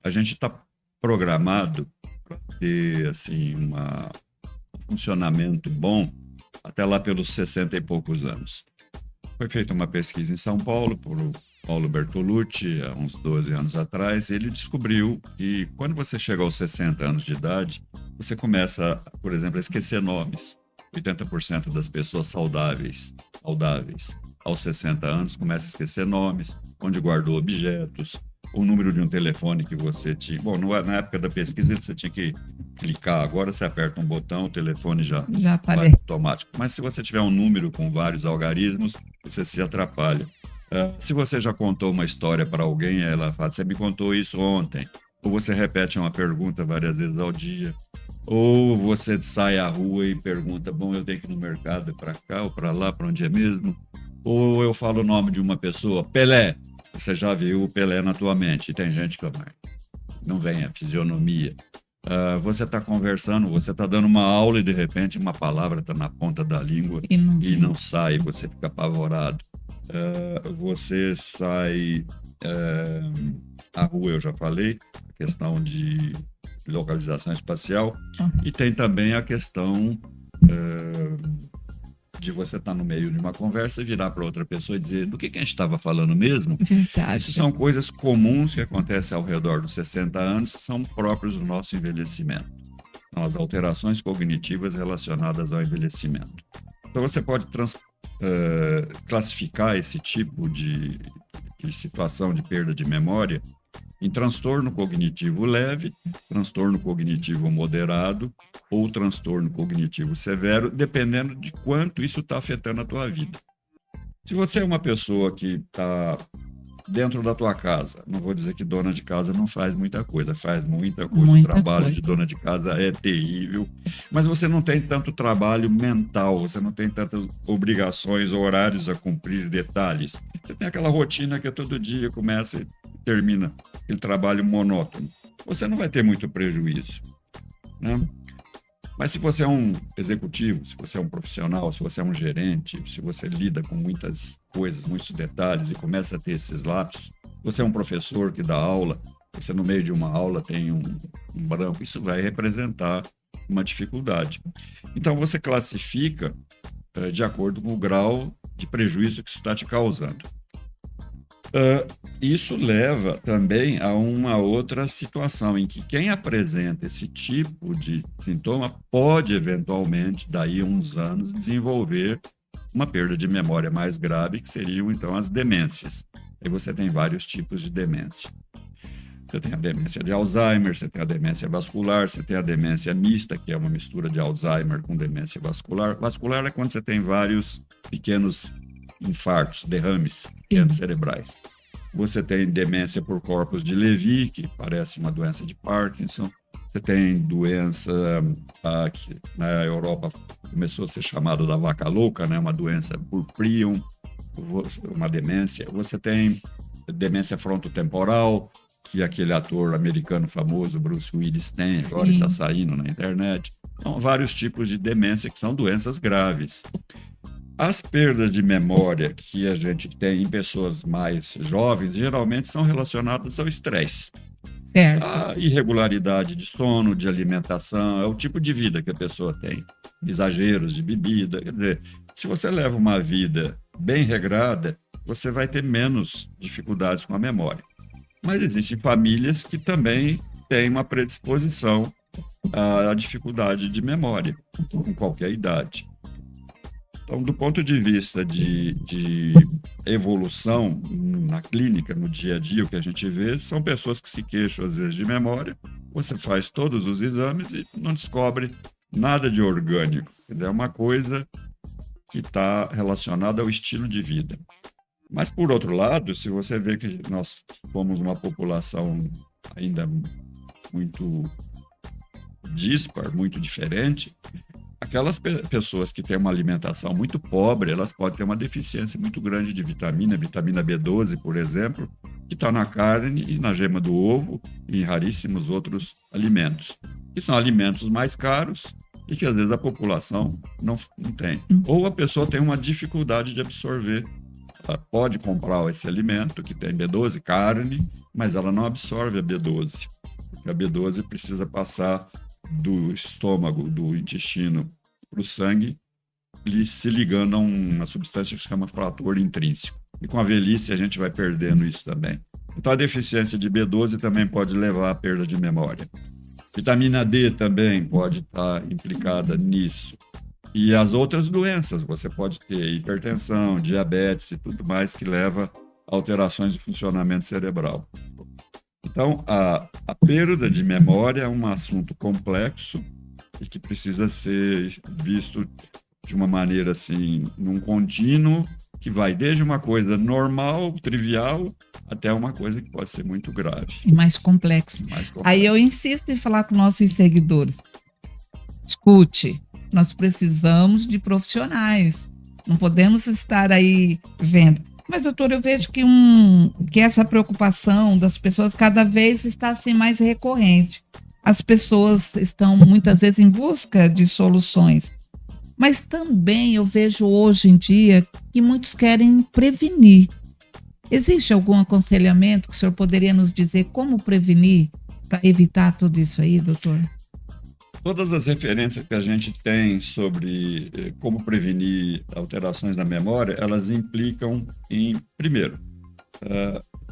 a gente está programado para ter assim, um funcionamento bom até lá pelos 60 e poucos anos. Foi feita uma pesquisa em São Paulo por Paulo Bertolucci, há uns 12 anos atrás. Ele descobriu que quando você chega aos 60 anos de idade, você começa, por exemplo, a esquecer nomes. 80% das pessoas saudáveis aos 60 anos começam a esquecer nomes, onde guardou objetos, o número de um telefone que você tinha. Bom, na época da pesquisa você tinha que clicar, agora você aperta um botão, o telefone já vai aparece. automático. Mas se você tiver um número com vários algarismos, você se atrapalha. Se você já contou uma história para alguém, ela fala, você me contou isso ontem. Ou você repete uma pergunta várias vezes ao dia. Ou você sai à rua e pergunta, bom, eu tenho que ir no mercado, para cá ou para lá, para onde é mesmo? Ou eu falo o nome de uma pessoa, Pelé. Você já viu o Pelé na tua mente. E tem gente que não vem a fisionomia. Você está conversando, você está dando uma aula e de repente uma palavra está na ponta da língua e não sai, você fica apavorado. Você sai à rua, eu já falei, a questão de localização espacial, e tem também a questão de você estar no meio de uma conversa e virar para outra pessoa e dizer do que a gente estava falando mesmo. Verdade. Isso são coisas comuns que acontecem ao redor dos 60 anos, que são próprios do nosso envelhecimento. São as alterações cognitivas relacionadas ao envelhecimento. Então você pode classificar esse tipo de situação de perda de memória em transtorno cognitivo leve, transtorno cognitivo moderado ou transtorno cognitivo severo, dependendo de quanto isso está afetando a tua vida. Se você é uma pessoa que está dentro da tua casa, não vou dizer que dona de casa não faz muita coisa, faz muita coisa, o trabalho de dona de casa é terrível, mas você não tem tanto trabalho mental, você não tem tantas obrigações, horários a cumprir, detalhes. Você tem aquela rotina que todo dia começa e termina, aquele trabalho monótono. Você não vai ter muito prejuízo, né? Mas se você é um executivo, se você é um profissional, se você é um gerente, se você lida com muitas coisas, muitos detalhes e começa a ter esses lapsos, você é um professor que dá aula, você no meio de uma aula tem um branco, isso vai representar uma dificuldade. Então você classifica de acordo com o grau de prejuízo que isso está te causando. Isso leva também a uma outra situação em que quem apresenta esse tipo de sintoma pode eventualmente, daí a uns anos, desenvolver uma perda de memória mais grave, que seriam então as demências. Aí você tem vários tipos de demência. Você tem a demência de Alzheimer, você tem a demência vascular, você tem a demência mista, que é uma mistura de Alzheimer com demência vascular. Vascular é quando você tem vários pequenos infartos, derrames cerebrais. Você tem demência por corpos de Levy, que parece uma doença de Parkinson. Você tem doença que na Europa começou a ser chamada da vaca louca, né? Uma doença por prion, uma demência. Você tem demência frontotemporal, que aquele ator americano famoso, Bruce Willis, tem, agora está saindo na internet. Então, vários tipos de demência que são doenças graves. As perdas de memória que a gente tem em pessoas mais jovens, geralmente são relacionadas ao estresse. Certo. A irregularidade de sono, de alimentação, é o tipo de vida que a pessoa tem. Exageros de bebida, quer dizer, se você leva uma vida bem regrada, você vai ter menos dificuldades com a memória. Mas existem famílias que também têm uma predisposição à dificuldade de memória, com qualquer idade. Então, do ponto de vista de evolução na clínica, no dia a dia, o que a gente vê são pessoas que se queixam, às vezes, de memória. Você faz todos os exames e não descobre nada de orgânico. É uma coisa que está relacionada ao estilo de vida. Mas, por outro lado, se você vê que nós somos uma população ainda muito dispar, muito diferente, aquelas pessoas que têm uma alimentação muito pobre, elas podem ter uma deficiência muito grande de vitamina B12, por exemplo, que está na carne e na gema do ovo e em raríssimos outros alimentos, que são alimentos mais caros e que às vezes a população não tem. Ou a pessoa tem uma dificuldade de absorver. Ela pode comprar esse alimento que tem B12, carne, mas ela não absorve a B12, porque a B12 precisa passar do estômago, do intestino para o sangue, se ligando a uma substância que se chama fator intrínseco. E com a velhice a gente vai perdendo isso também. Então a deficiência de B12 também pode levar à perda de memória. Vitamina D também pode estar implicada nisso. E as outras doenças, você pode ter hipertensão, diabetes e tudo mais que leva a alterações do funcionamento cerebral. Então, a perda de memória é um assunto complexo e que precisa ser visto de uma maneira assim, num contínuo, que vai desde uma coisa normal, trivial, até uma coisa que pode ser muito grave. E mais complexa. Aí eu insisto em falar com nossos seguidores. Escute, nós precisamos de profissionais. Não podemos estar aí vendo. Mas, doutor, eu vejo que essa preocupação das pessoas cada vez está assim, mais recorrente. As pessoas estão muitas vezes em busca de soluções. Mas também eu vejo hoje em dia que muitos querem prevenir. Existe algum aconselhamento que o senhor poderia nos dizer como prevenir para evitar tudo isso aí, doutor? Todas as referências que a gente tem sobre como prevenir alterações na memória, elas implicam em, primeiro,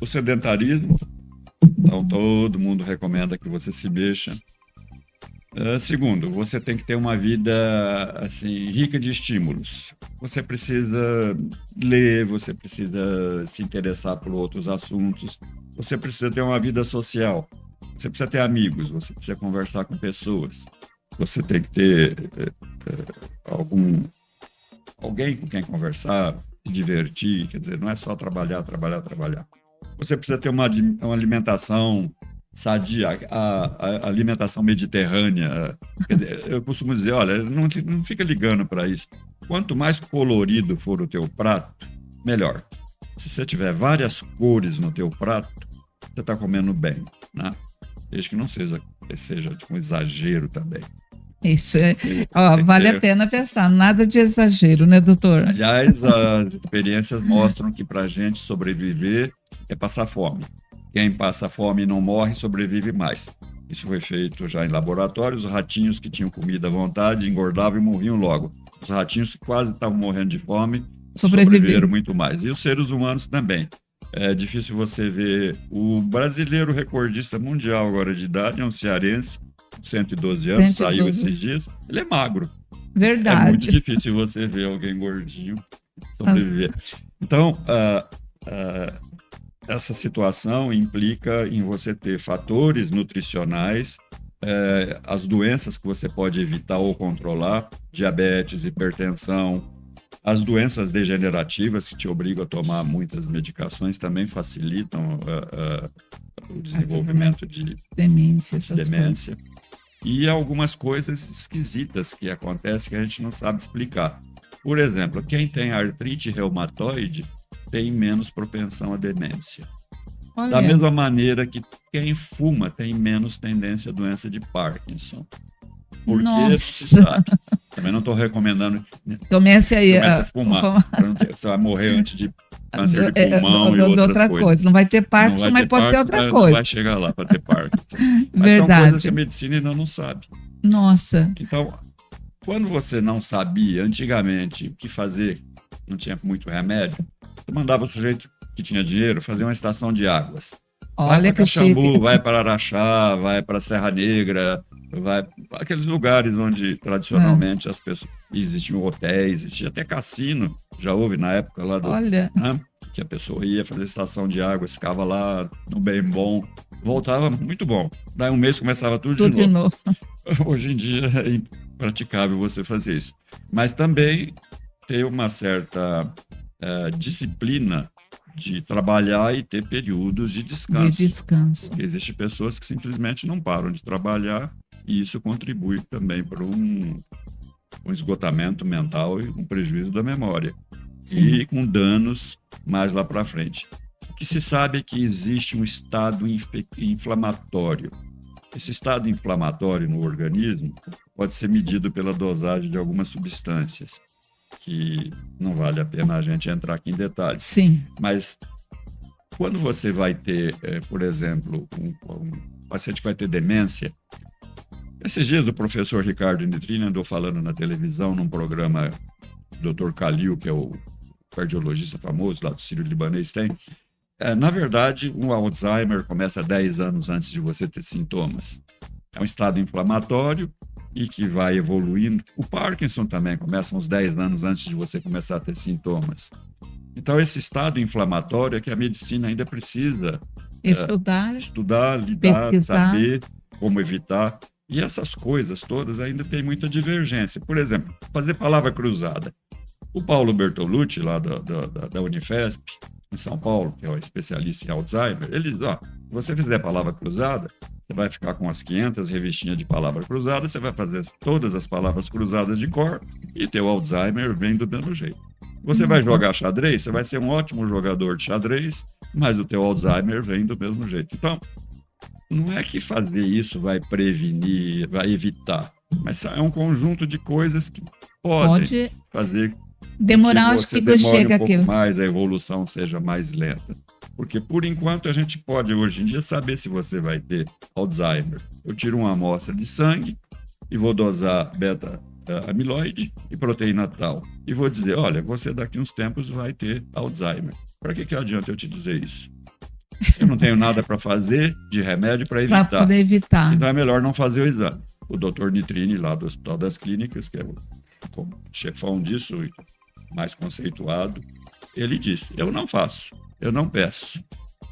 o sedentarismo. Então, todo mundo recomenda que você se mexa. Segundo, você tem que ter uma vida assim, rica de estímulos. Você precisa ler, você precisa se interessar por outros assuntos, você precisa ter uma vida social, você precisa ter amigos, você precisa conversar com pessoas, você tem que ter alguém com quem conversar, se divertir, quer dizer, não é só trabalhar. Você precisa ter uma alimentação sadia, a alimentação mediterrânea. Quer dizer, eu costumo dizer, olha, não fica ligando para isso. Quanto mais colorido for o teu prato, melhor. Se você tiver várias cores no teu prato, você está comendo bem, né? Desde que não seja um exagero também. Isso, vale a pena pensar, nada de exagero, né, doutor? Aliás, as experiências mostram que para a gente sobreviver é passar fome. Quem passa fome e não morre, sobrevive mais. Isso foi feito já em laboratório. Os ratinhos que tinham comida à vontade engordavam e morriam logo. Os ratinhos que quase estavam morrendo de fome sobreviveram muito mais. E os seres humanos também. É difícil você ver o brasileiro recordista mundial agora de idade, é um cearense, 112 anos, saiu esses dias. Ele é magro. Verdade. É muito difícil você ver alguém gordinho sobreviver. Então, essa situação implica em você ter fatores nutricionais, as doenças que você pode evitar ou controlar, diabetes, hipertensão, as doenças degenerativas que te obrigam a tomar muitas medicações também facilitam o desenvolvimento de demência. E algumas coisas esquisitas que acontecem que a gente não sabe explicar. Por exemplo, quem tem artrite reumatoide tem menos propensão à demência. Olha. Da mesma maneira que quem fuma tem menos tendência à doença de Parkinson. Porque não se sabe. Também não estou recomendando. Comece a fumar. Você vai morrer antes de câncer de pulmão e outra coisa. Não vai ter Parkinson, mas pode ter outra coisa. Não vai chegar lá para ter Parkinson. Mas Verdade. são coisas que a medicina ainda não sabe. Nossa. Então, quando você não sabia antigamente o que fazer, não tinha muito remédio, você mandava o sujeito que tinha dinheiro fazer uma estação de águas. Olha vai para que Caxambu, chique. vai para Araxá, vai para Serra Negra, vai para aqueles lugares onde tradicionalmente as pessoas... Existiam hotéis, existia até cassino, já houve na época lá do... Olha. Né, que a pessoa ia fazer estação de águas, ficava lá no bem bom, voltava muito bom. Daí um mês começava tudo de novo. Hoje em dia é impraticável você fazer isso. Mas também ter uma certa disciplina de trabalhar e ter períodos de descanso. Porque existem pessoas que simplesmente não param de trabalhar e isso contribui também para um esgotamento mental e um prejuízo da memória. Sim. E com danos mais lá para frente. O que se sabe é que existe um estado inflamatório. Esse estado inflamatório no organismo pode ser medido pela dosagem de algumas substâncias, que não vale a pena a gente entrar aqui em detalhes. Sim. Mas quando você vai ter, por exemplo, um paciente que vai ter demência, Esses dias o professor Ricardo Nitrini andou falando na televisão, num programa do Dr. Khalil, que é o cardiologista famoso lá do Sírio-Libanês, tem. Na verdade, o Alzheimer começa 10 anos antes de você ter sintomas. É um estado inflamatório e que vai evoluindo. O Parkinson também começa uns 10 anos antes de você começar a ter sintomas. Então, esse estado inflamatório é que a medicina ainda precisa estudar, lidar, pesquisar, saber como evitar. E essas coisas todas ainda tem muita divergência. Por exemplo, fazer palavra cruzada. O Paulo Bertolucci, lá da Unifesp, em São Paulo, que é o especialista em Alzheimer, ele diz, se você fizer palavra cruzada, você vai ficar com as 500 revistinhas de palavra cruzada, você vai fazer todas as palavras cruzadas de cor e teu Alzheimer vem do mesmo jeito. Você vai jogar xadrez, você vai ser um ótimo jogador de xadrez, mas o teu Alzheimer vem do mesmo jeito. Então, não é que fazer isso vai prevenir, vai evitar, mas é um conjunto de coisas que podem fazer demorar, acho que não chega pouco mais, a evolução seja mais lenta. Porque, por enquanto, a gente pode, hoje em dia, saber se você vai ter Alzheimer. Eu tiro uma amostra de sangue e vou dosar beta-amiloide e proteína tal. E vou dizer, olha, você daqui uns tempos vai ter Alzheimer. Para que adianta eu te dizer isso? Eu não tenho nada para fazer de remédio para evitar. Para poder evitar. Então é melhor não fazer o exame. O Dr. Nitrini, lá do Hospital das Clínicas, que é o chefão disso, mais conceituado, ele disse, eu não faço, eu não peço,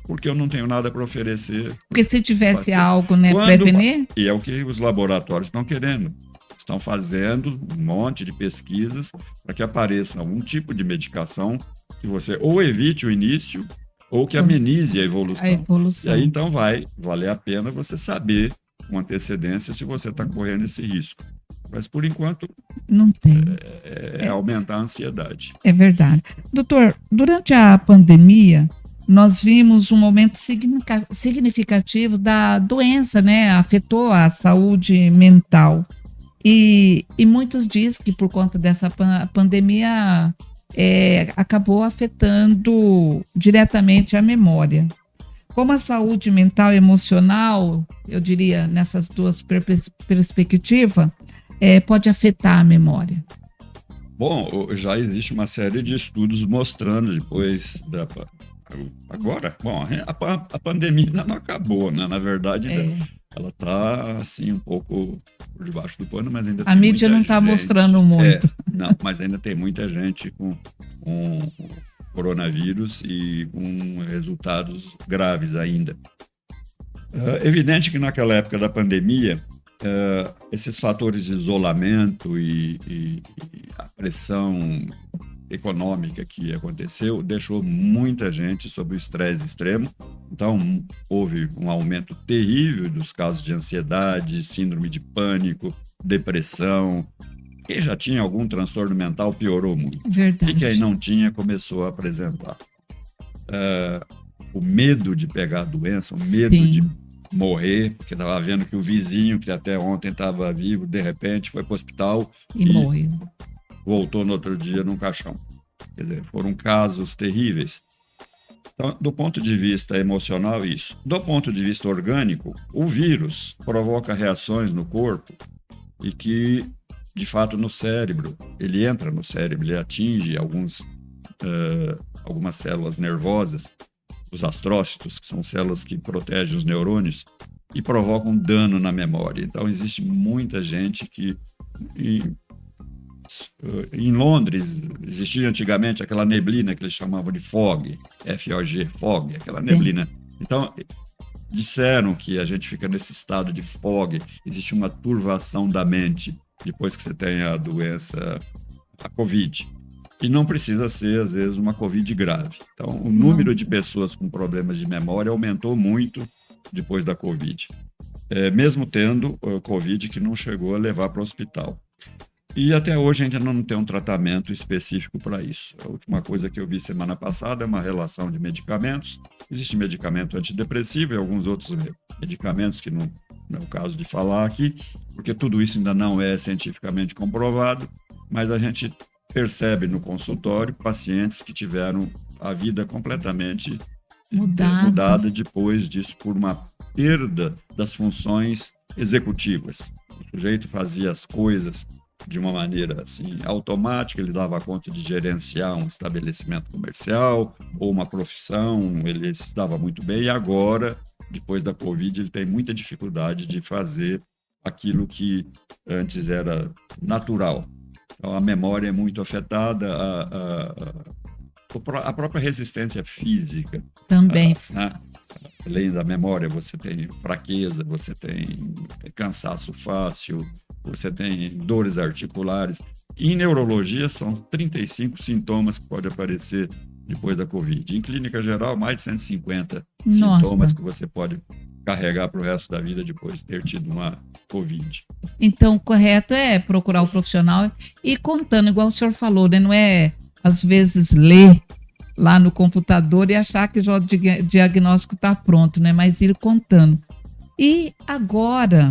porque eu não tenho nada para oferecer. Porque se tivesse algo, né, prevenir... E é o que os laboratórios estão querendo. Estão fazendo um monte de pesquisas para que apareça algum tipo de medicação que você ou evite o início ou que amenize a evolução. E aí, então, vai valer a pena você saber com antecedência se você está correndo esse risco. Mas, por enquanto, não tem. É aumentar a ansiedade. É verdade. Doutor, durante a pandemia, nós vimos um momento significativo da doença, né? Afetou a saúde mental. E muitos dizem que por conta dessa pandemia acabou afetando diretamente a memória. Como a saúde mental e emocional, eu diria, nessas duas perspectivas, pode afetar a memória? Bom, já existe uma série de estudos mostrando depois da... Agora, bom, a pandemia ainda não acabou, né? Na verdade, ela está assim um pouco por debaixo do pano, mas ainda tem muita gente... A mídia não está mostrando muito. Não, mas ainda tem muita gente com coronavírus e com resultados graves ainda. É evidente que naquela época da pandemia, esses fatores de isolamento e a pressão econômica que aconteceu deixou muita gente sob o estresse extremo. Então, houve um aumento terrível dos casos de ansiedade, síndrome de pânico, depressão. Quem já tinha algum transtorno mental piorou muito. Verdade. E quem não tinha começou a apresentar. O medo de pegar a doença, o medo de morrer, porque estava vendo que o vizinho, que até ontem estava vivo, de repente foi para o hospital e morreu. Voltou no outro dia num caixão. Quer dizer, foram casos terríveis. Então, do ponto de vista emocional, isso. Do ponto de vista orgânico, o vírus provoca reações no corpo e que, de fato, no cérebro, ele entra no cérebro, ele atinge algumas células nervosas, os astrócitos, que são células que protegem os neurônios, e provocam dano na memória. Então, existe muita gente que... Em Londres, existia antigamente aquela neblina que eles chamavam de fog, F-O-G, fog, aquela neblina. Então, disseram que a gente fica nesse estado de fog, existe uma turvação da mente depois que você tem a doença, a Covid. E não precisa ser, às vezes, uma Covid grave. Então, o número de pessoas com problemas de memória aumentou muito depois da Covid. Mesmo tendo Covid que não chegou a levar para o hospital. E até hoje a gente ainda não tem um tratamento específico para isso. A última coisa que eu vi semana passada é uma relação de medicamentos. Existe medicamento antidepressivo e alguns outros medicamentos que não é o caso de falar aqui, porque tudo isso ainda não é cientificamente comprovado, mas a gente percebe no consultório pacientes que tiveram a vida completamente mudada depois disso por uma perda das funções executivas. O sujeito fazia as coisas de uma maneira assim automática, ele dava conta de gerenciar um estabelecimento comercial ou uma profissão, ele se dava muito bem, e agora, depois da Covid, ele tem muita dificuldade de fazer aquilo que antes era natural. Então, a memória é muito afetada, a própria resistência física. Também. Além da memória, você tem fraqueza, você tem cansaço fácil, você tem dores articulares. Em neurologia, são 35 sintomas que podem aparecer depois da Covid. Em clínica geral, mais de 150 sintomas que você pode carregar para o resto da vida depois de ter tido uma Covid. Então, o correto é procurar o profissional e contando, igual o senhor falou, né? Não é, às vezes, ler lá no computador e achar que já o diagnóstico está pronto, né? Mas ir contando. E agora,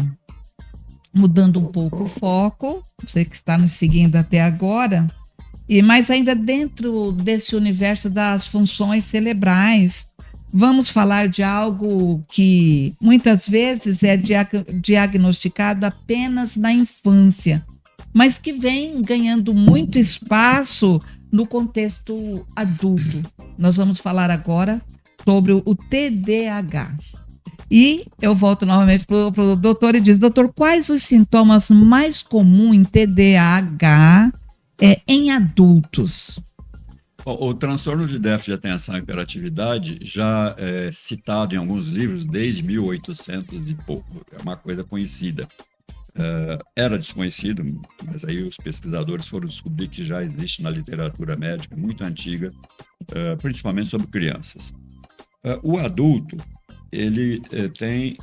mudando um pouco o foco, você que está nos seguindo até agora, mas ainda dentro desse universo das funções cerebrais, vamos falar de algo que muitas vezes é diagnosticado apenas na infância, mas que vem ganhando muito espaço no contexto adulto. Nós vamos falar agora sobre o TDAH. E eu volto novamente para o doutor e diz, doutor, quais os sintomas mais comuns em TDAH em adultos? O transtorno de déficit de atenção e hiperatividade já é citado em alguns livros desde 1800 e pouco, é uma coisa conhecida. Era desconhecido, mas aí os pesquisadores foram descobrir que já existe na literatura médica muito antiga, principalmente sobre crianças. O adulto, ele tem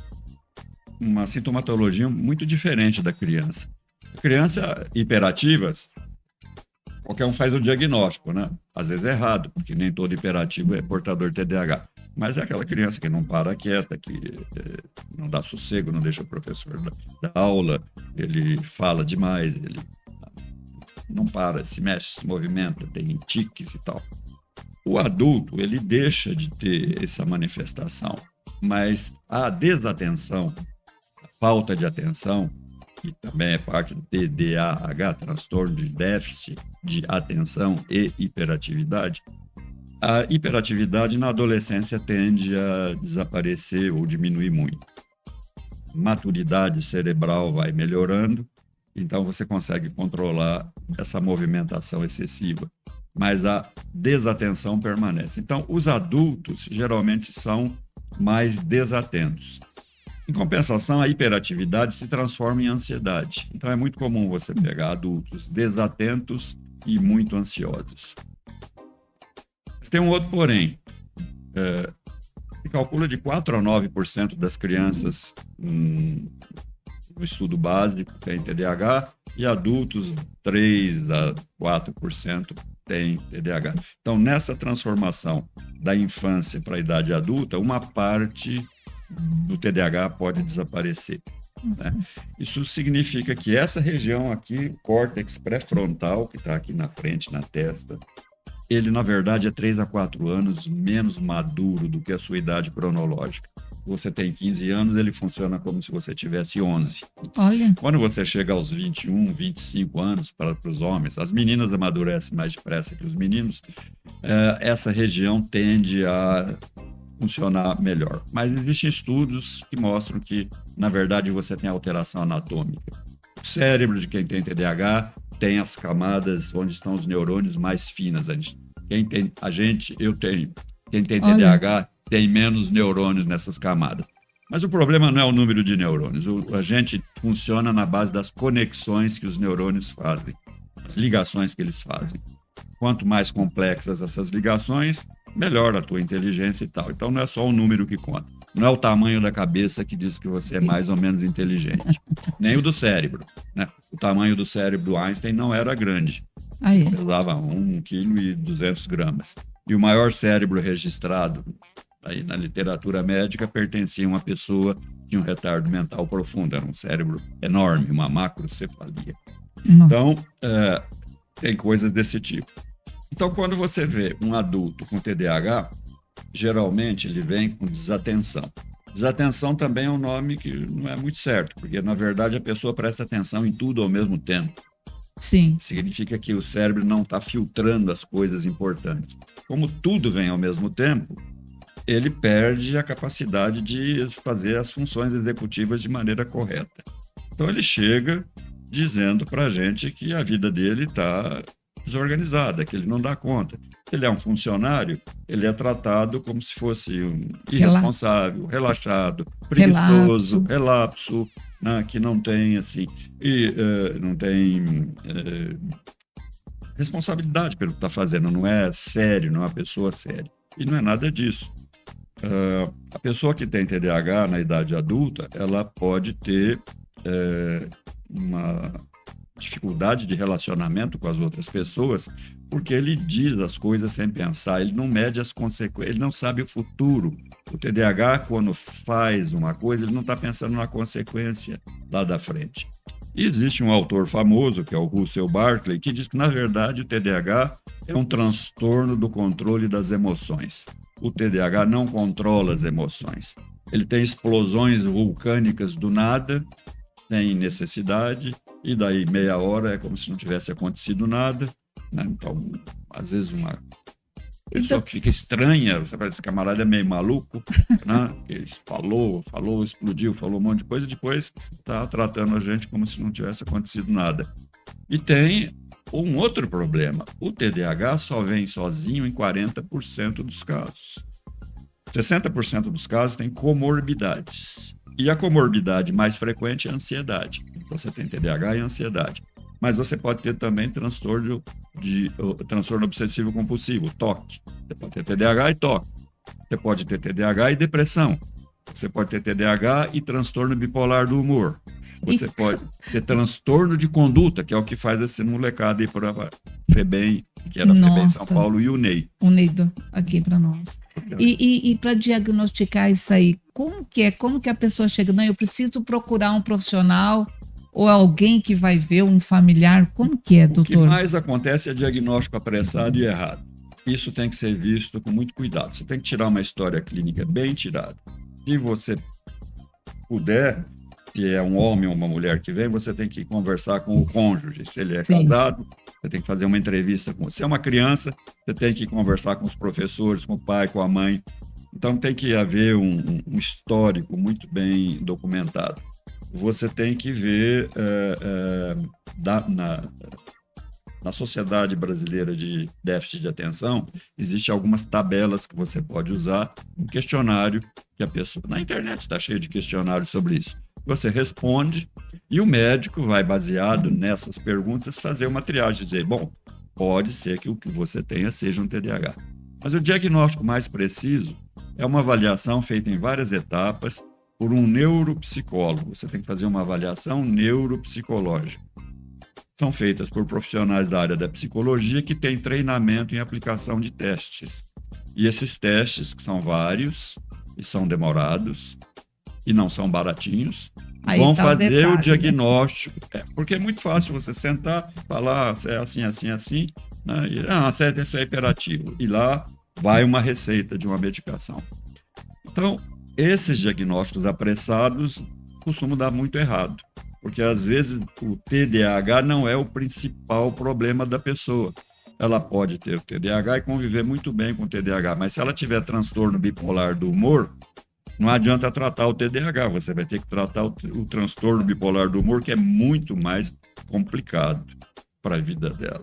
uma sintomatologia muito diferente da criança. A criança hiperativa, qualquer um faz o diagnóstico, né? Às vezes é errado, porque nem todo hiperativo é portador de TDAH. Mas é aquela criança que não para quieta, que não dá sossego, não deixa o professor dar aula, ele fala demais, ele não para, se mexe, se movimenta, tem tiques e tal. O adulto, ele deixa de ter essa manifestação, mas a desatenção, a falta de atenção, que também é parte do TDAH, transtorno de déficit de atenção e hiperatividade, a hiperatividade na adolescência tende a desaparecer ou diminuir muito. Maturidade cerebral vai melhorando, então você consegue controlar essa movimentação excessiva, mas a desatenção permanece. Então, os adultos geralmente são mais desatentos. Em compensação, a hiperatividade se transforma em ansiedade. Então, é muito comum você pegar adultos desatentos e muito ansiosos. Mas tem um outro porém. Se calcula de 4 a 9% das crianças no estudo básico têm TDAH e adultos 3 a 4% têm TDAH. Então, nessa transformação da infância para a idade adulta, uma parte do TDAH pode desaparecer. Né? Isso significa que essa região aqui, o córtex pré-frontal, que está aqui na frente, na testa, ele, na verdade, é 3 a 4 anos menos maduro do que a sua idade cronológica. Você tem 15 anos, ele funciona como se você tivesse 11. Olha. Quando você chega aos 21, 25 anos, para os homens, as meninas amadurecem mais depressa que os meninos, essa região tende a funcionar melhor. Mas existem estudos que mostram que, na verdade, você tem alteração anatômica. O cérebro de quem tem TDAH tem as camadas onde estão os neurônios mais finas. Quem tem TDAH tem menos neurônios nessas camadas. Mas o problema não é o número de neurônios. A gente funciona na base das conexões que os neurônios fazem, as ligações que eles fazem. Quanto mais complexas essas ligações, melhor a tua inteligência e tal. Então, não é só o número que conta. Não é o tamanho da cabeça que diz que você é mais ou menos inteligente. Nem o do cérebro. Né? O tamanho do cérebro do Einstein não era grande. Pesava 1,2 kg. E o maior cérebro registrado aí na literatura médica pertencia a uma pessoa que tinha um retardo mental profundo. Era um cérebro enorme, uma macrocefalia. Então, tem coisas desse tipo. Então, quando você vê um adulto com TDAH, geralmente ele vem com desatenção. Desatenção também é um nome que não é muito certo, porque, na verdade, a pessoa presta atenção em tudo ao mesmo tempo. Sim. Significa que o cérebro não está filtrando as coisas importantes. Como tudo vem ao mesmo tempo, ele perde a capacidade de fazer as funções executivas de maneira correta. Então, ele chega dizendo para a gente que a vida dele está desorganizada, que ele não dá conta. Se ele é um funcionário, ele é tratado como se fosse um irresponsável, relaxado, preguiçoso, relapso, né, que não tem assim não tem responsabilidade pelo que está fazendo, não é sério, não é uma pessoa séria. E não é nada disso. A pessoa que tem TDAH na idade adulta, ela pode ter uma dificuldade de relacionamento com as outras pessoas, porque ele diz as coisas sem pensar, ele não mede as consequências, ele não sabe o futuro. O TDAH, quando faz uma coisa, ele não está pensando na consequência lá da frente. E existe um autor famoso, que é o Russell Barkley, que diz que, na verdade, o TDAH é um transtorno do controle das emoções. O TDAH não controla as emoções. Ele tem explosões vulcânicas do nada, sem necessidade, e daí meia hora é como se não tivesse acontecido nada, né? Então, às vezes uma pessoa que fica estranha, você fala, esse camarada é meio maluco, né? Ele falou, explodiu, falou um monte de coisa, e depois está tratando a gente como se não tivesse acontecido nada. E tem um outro problema, o TDAH só vem sozinho em 40% dos casos. 60% dos casos tem comorbidades. E a comorbidade mais frequente é a ansiedade. Você tem TDAH e ansiedade. Mas você pode ter também transtorno obsessivo compulsivo, TOC. Você pode ter TDAH e TOC. Você pode ter TDAH e depressão. Você pode ter TDAH e transtorno bipolar do humor. Você pode ter transtorno de conduta, que é o que faz esse molecado aí para a FEBEM, que era a FEBEM São Paulo, e o NEI. O NEI aqui para nós. E para diagnosticar isso aí, como que a pessoa chega? Não, eu preciso procurar um profissional ou alguém que vai ver, um familiar? Como que é, doutor? O que mais acontece é diagnóstico apressado e errado. Isso tem que ser visto com muito cuidado. Você tem que tirar uma história clínica bem tirada. Se você puder, se é um homem ou uma mulher que vem, você tem que conversar com o cônjuge. Se ele é casado, você tem que fazer uma entrevista com ele. Se é uma criança, você tem que conversar com os professores, com o pai, com a mãe. Então, tem que haver um histórico muito bem documentado. Você tem que ver na Sociedade Brasileira de Déficit de Atenção, existem algumas tabelas que você pode usar, um questionário que a pessoa... Na internet está cheio de questionários sobre isso. Você responde e o médico vai, baseado nessas perguntas, fazer uma triagem, dizer, bom, pode ser que o que você tenha seja um TDAH. Mas o diagnóstico mais preciso é uma avaliação feita em várias etapas por um neuropsicólogo. Você tem que fazer uma avaliação neuropsicológica. São feitas por profissionais da área da psicologia que têm treinamento em aplicação de testes. E esses testes, que são vários e são demorados e não são baratinhos, vão fazer o diagnóstico. Porque é muito fácil você sentar, falar, é assim, assim, assim, né? Isso é hiperativo. E lá vai uma receita de uma medicação. Então, esses diagnósticos apressados costumam dar muito errado. Porque, às vezes, o TDAH não é o principal problema da pessoa. Ela pode ter o TDAH e conviver muito bem com o TDAH, mas se ela tiver transtorno bipolar do humor, não adianta tratar o TDAH, você vai ter que tratar o transtorno bipolar do humor, que é muito mais complicado para a vida dela.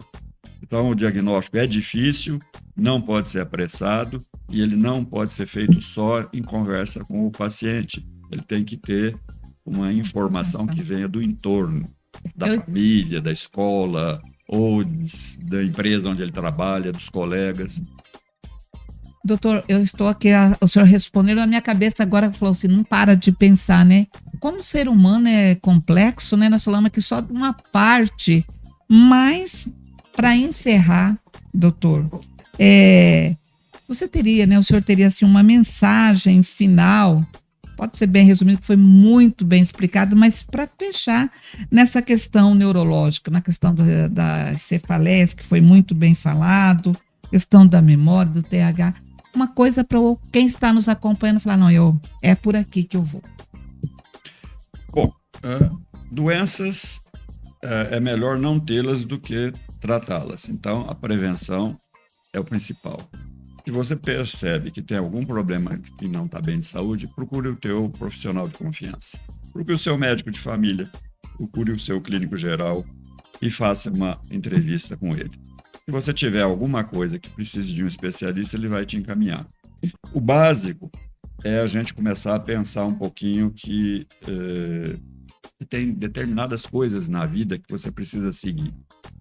Então, o diagnóstico é difícil, não pode ser apressado e ele não pode ser feito só em conversa com o paciente. Ele tem que ter uma informação que venha do entorno, da família, da escola, ou da empresa onde ele trabalha, dos colegas. Doutor, eu estou aqui, o senhor respondeu na minha cabeça agora, falou assim, não para de pensar, né? Como o ser humano é complexo, né? Nós falamos aqui só de uma parte, mas para encerrar, doutor, você teria, né? O senhor teria assim uma mensagem final, pode ser bem resumido, que foi muito bem explicado, mas para fechar nessa questão neurológica, na questão das cefaleias, que foi muito bem falado, questão da memória, do TH, uma coisa para quem está nos acompanhando falar, não, é por aqui que eu vou. Bom, doenças é melhor não tê-las do que tratá-las. Então, a prevenção é o principal. Se você percebe que tem algum problema que não está bem de saúde, procure o teu profissional de confiança. Procure o seu médico de família, procure o seu clínico geral e faça uma entrevista com ele. Se você tiver alguma coisa que precise de um especialista, ele vai te encaminhar. O básico é a gente começar a pensar um pouquinho que tem determinadas coisas na vida que você precisa seguir.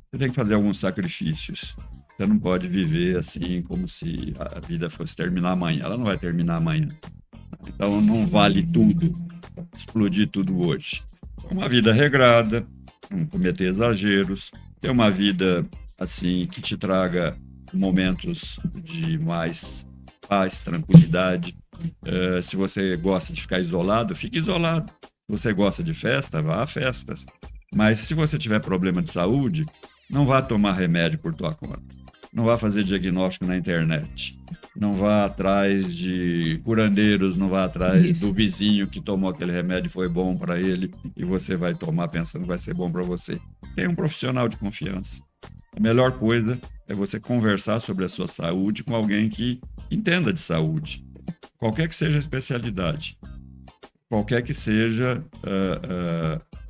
Você tem que fazer alguns sacrifícios. Você não pode viver assim como se a vida fosse terminar amanhã. Ela não vai terminar amanhã. Então não vale tudo, explodir tudo hoje. Uma vida regrada, não cometer exageros, ter uma vida assim que te traga momentos de mais paz, tranquilidade. Se você gosta de ficar isolado, fique isolado. Se você gosta de festa, vá a festas. Mas se você tiver problema de saúde, não vá tomar remédio por tua conta. Não vá fazer diagnóstico na internet. Não vá atrás de curandeiros, não vá atrás do vizinho que tomou aquele remédio e foi bom para ele e você vai tomar pensando que vai ser bom para você. Tenha um profissional de confiança. A melhor coisa é você conversar sobre a sua saúde com alguém que entenda de saúde. Qualquer que seja a especialidade, qualquer que seja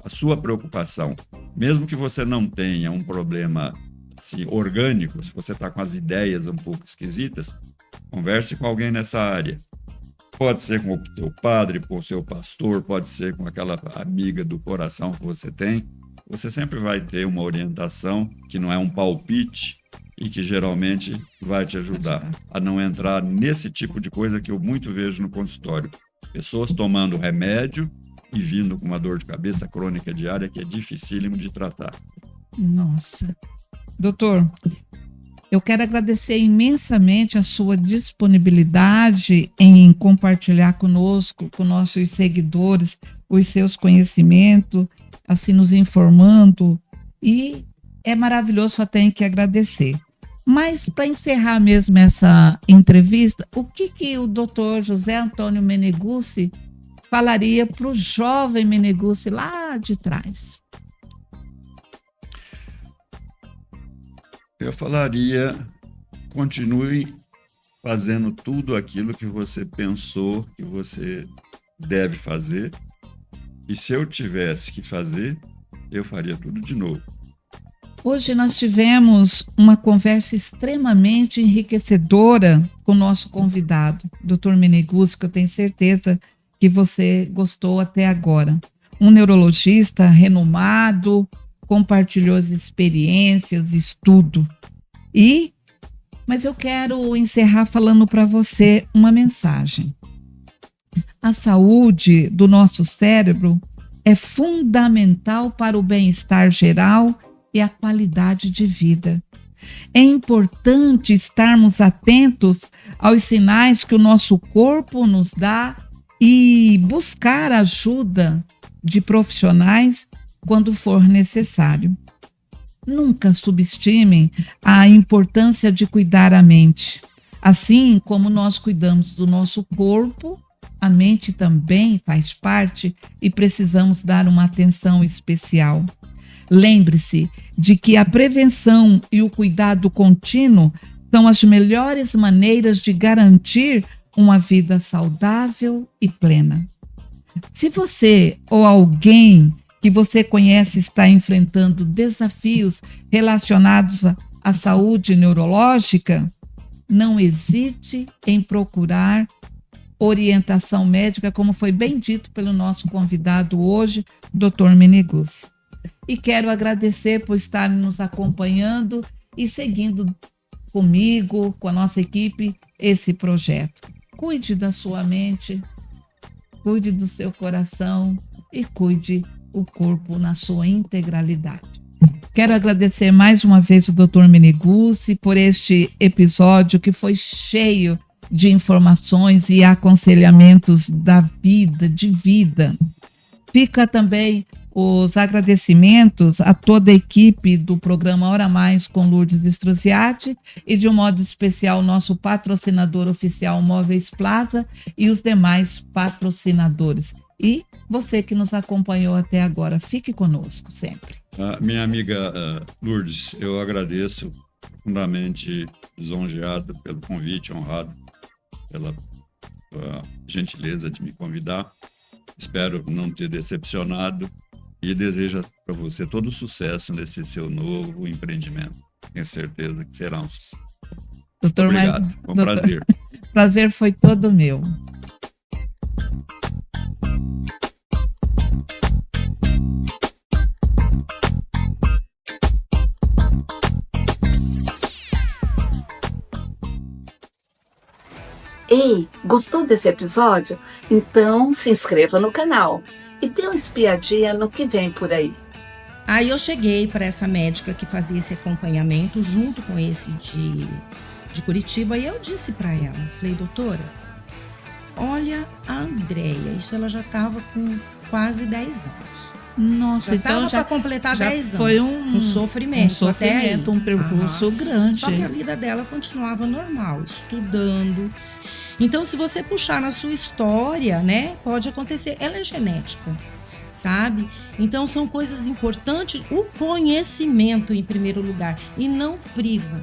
a sua preocupação. Mesmo que você não tenha um problema assim, orgânico, se você está com as ideias um pouco esquisitas, converse com alguém nessa área. Pode ser com o teu padre, com o seu pastor, pode ser com aquela amiga do coração que você tem. Você sempre vai ter uma orientação que não é um palpite e que geralmente vai te ajudar a não entrar nesse tipo de coisa que eu muito vejo no consultório. Pessoas tomando remédio e vindo com uma dor de cabeça crônica diária que é dificílimo de tratar. Nossa. Doutor, eu quero agradecer imensamente a sua disponibilidade em compartilhar conosco, com nossos seguidores, os seus conhecimentos, assim nos informando, e é maravilhoso, só tenho que agradecer. Mas para encerrar mesmo essa entrevista, o que o doutor José Antônio Meneguzzi falaria para o jovem Meneguzzi lá de trás? Eu falaria, continue fazendo tudo aquilo que você pensou que você deve fazer. E se eu tivesse que fazer, eu faria tudo de novo. Hoje nós tivemos uma conversa extremamente enriquecedora com o nosso convidado, Dr. Meneguzzi, que eu tenho certeza que você gostou até agora. Um neurologista renomado, compartilhou as experiências, estudo. Mas eu quero encerrar falando para você uma mensagem. A saúde do nosso cérebro é fundamental para o bem-estar geral e a qualidade de vida. É importante estarmos atentos aos sinais que o nosso corpo nos dá e buscar ajuda de profissionais quando for necessário. Nunca subestimem a importância de cuidar a mente. Assim como nós cuidamos do nosso corpo, a mente também faz parte e precisamos dar uma atenção especial. Lembre-se de que a prevenção e o cuidado contínuo são as melhores maneiras de garantir uma vida saudável e plena. Se você ou alguém que você conhece está enfrentando desafios relacionados à saúde neurológica, não hesite em procurar orientação médica, como foi bem dito pelo nosso convidado hoje, Dr. Meneguzzi. E quero agradecer por estar nos acompanhando e seguindo comigo, com a nossa equipe, esse projeto. Cuide da sua mente, cuide do seu coração e cuide o corpo na sua integralidade. Quero agradecer mais uma vez o Dr. Meneguzzi por este episódio que foi cheio de informações e aconselhamentos da vida, de vida. Fica também os agradecimentos a toda a equipe do programa Hora Mais com Lourdes Struziatti e, de um modo especial, nosso patrocinador oficial Móveis Plaza e os demais patrocinadores. E você que nos acompanhou até agora, fique conosco sempre. Minha amiga Lourdes, eu agradeço profundamente, lisonjeado pelo convite, honrado pela gentileza de me convidar. Espero não ter decepcionado e desejo para você todo sucesso nesse seu novo empreendimento. Tenho certeza que será um sucesso. Doutor, obrigado, foi um prazer. Prazer foi todo meu. Ei, gostou desse episódio? Então se inscreva no canal e dê uma espiadinha no que vem por aí. Aí eu cheguei para essa médica que fazia esse acompanhamento junto com esse de Curitiba e eu disse para ela, falei, doutora, olha a Andréia, isso ela já estava com quase 10 anos. Nossa, já então estava para completar 10 anos. Foi um sofrimento, um percurso grande. Só que a vida dela continuava normal, estudando. Então, se você puxar na sua história, né, pode acontecer. Ela é genética, sabe? Então, são coisas importantes. O conhecimento, em primeiro lugar. E não priva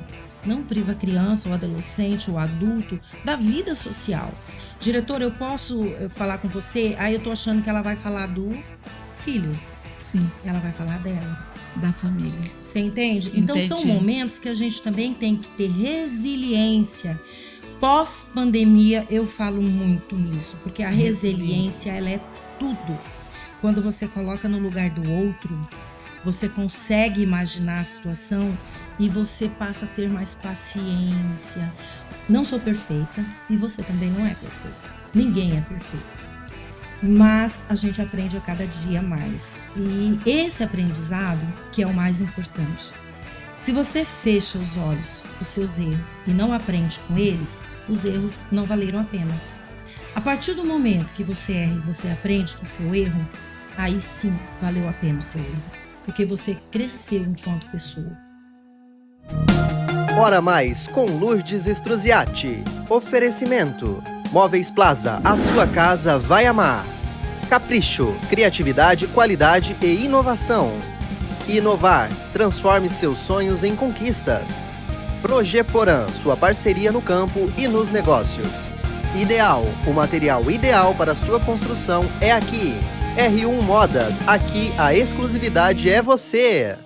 a criança, o adolescente, o adulto, da vida social. Diretor, eu posso falar com você? Aí eu tô achando que ela vai falar do filho. Sim. Ela vai falar dela. Da família. Você entende? Então, são momentos que a gente também tem que ter resiliência. Pós-pandemia, eu falo muito nisso, porque a resiliência, ela é tudo. Quando você coloca no lugar do outro, você consegue imaginar a situação e você passa a ter mais paciência. Não sou perfeita e você também não é perfeita. Ninguém é perfeito. Mas a gente aprende a cada dia mais. E esse aprendizado que é o mais importante. Se você fecha os olhos para os seus erros e não aprende com eles, os erros não valeram a pena. A partir do momento que você erra e você aprende com o seu erro, aí sim valeu a pena o seu erro, porque você cresceu enquanto pessoa. Hora Mais com Lourdes Struziatti. Oferecimento: Móveis Plaza, a sua casa vai amar. Capricho, criatividade, qualidade e inovação. Inovar, transforme seus sonhos em conquistas. Projeporan, sua parceria no campo e nos negócios. Ideal, o material ideal para sua construção é aqui. R1 Modas, aqui a exclusividade é você.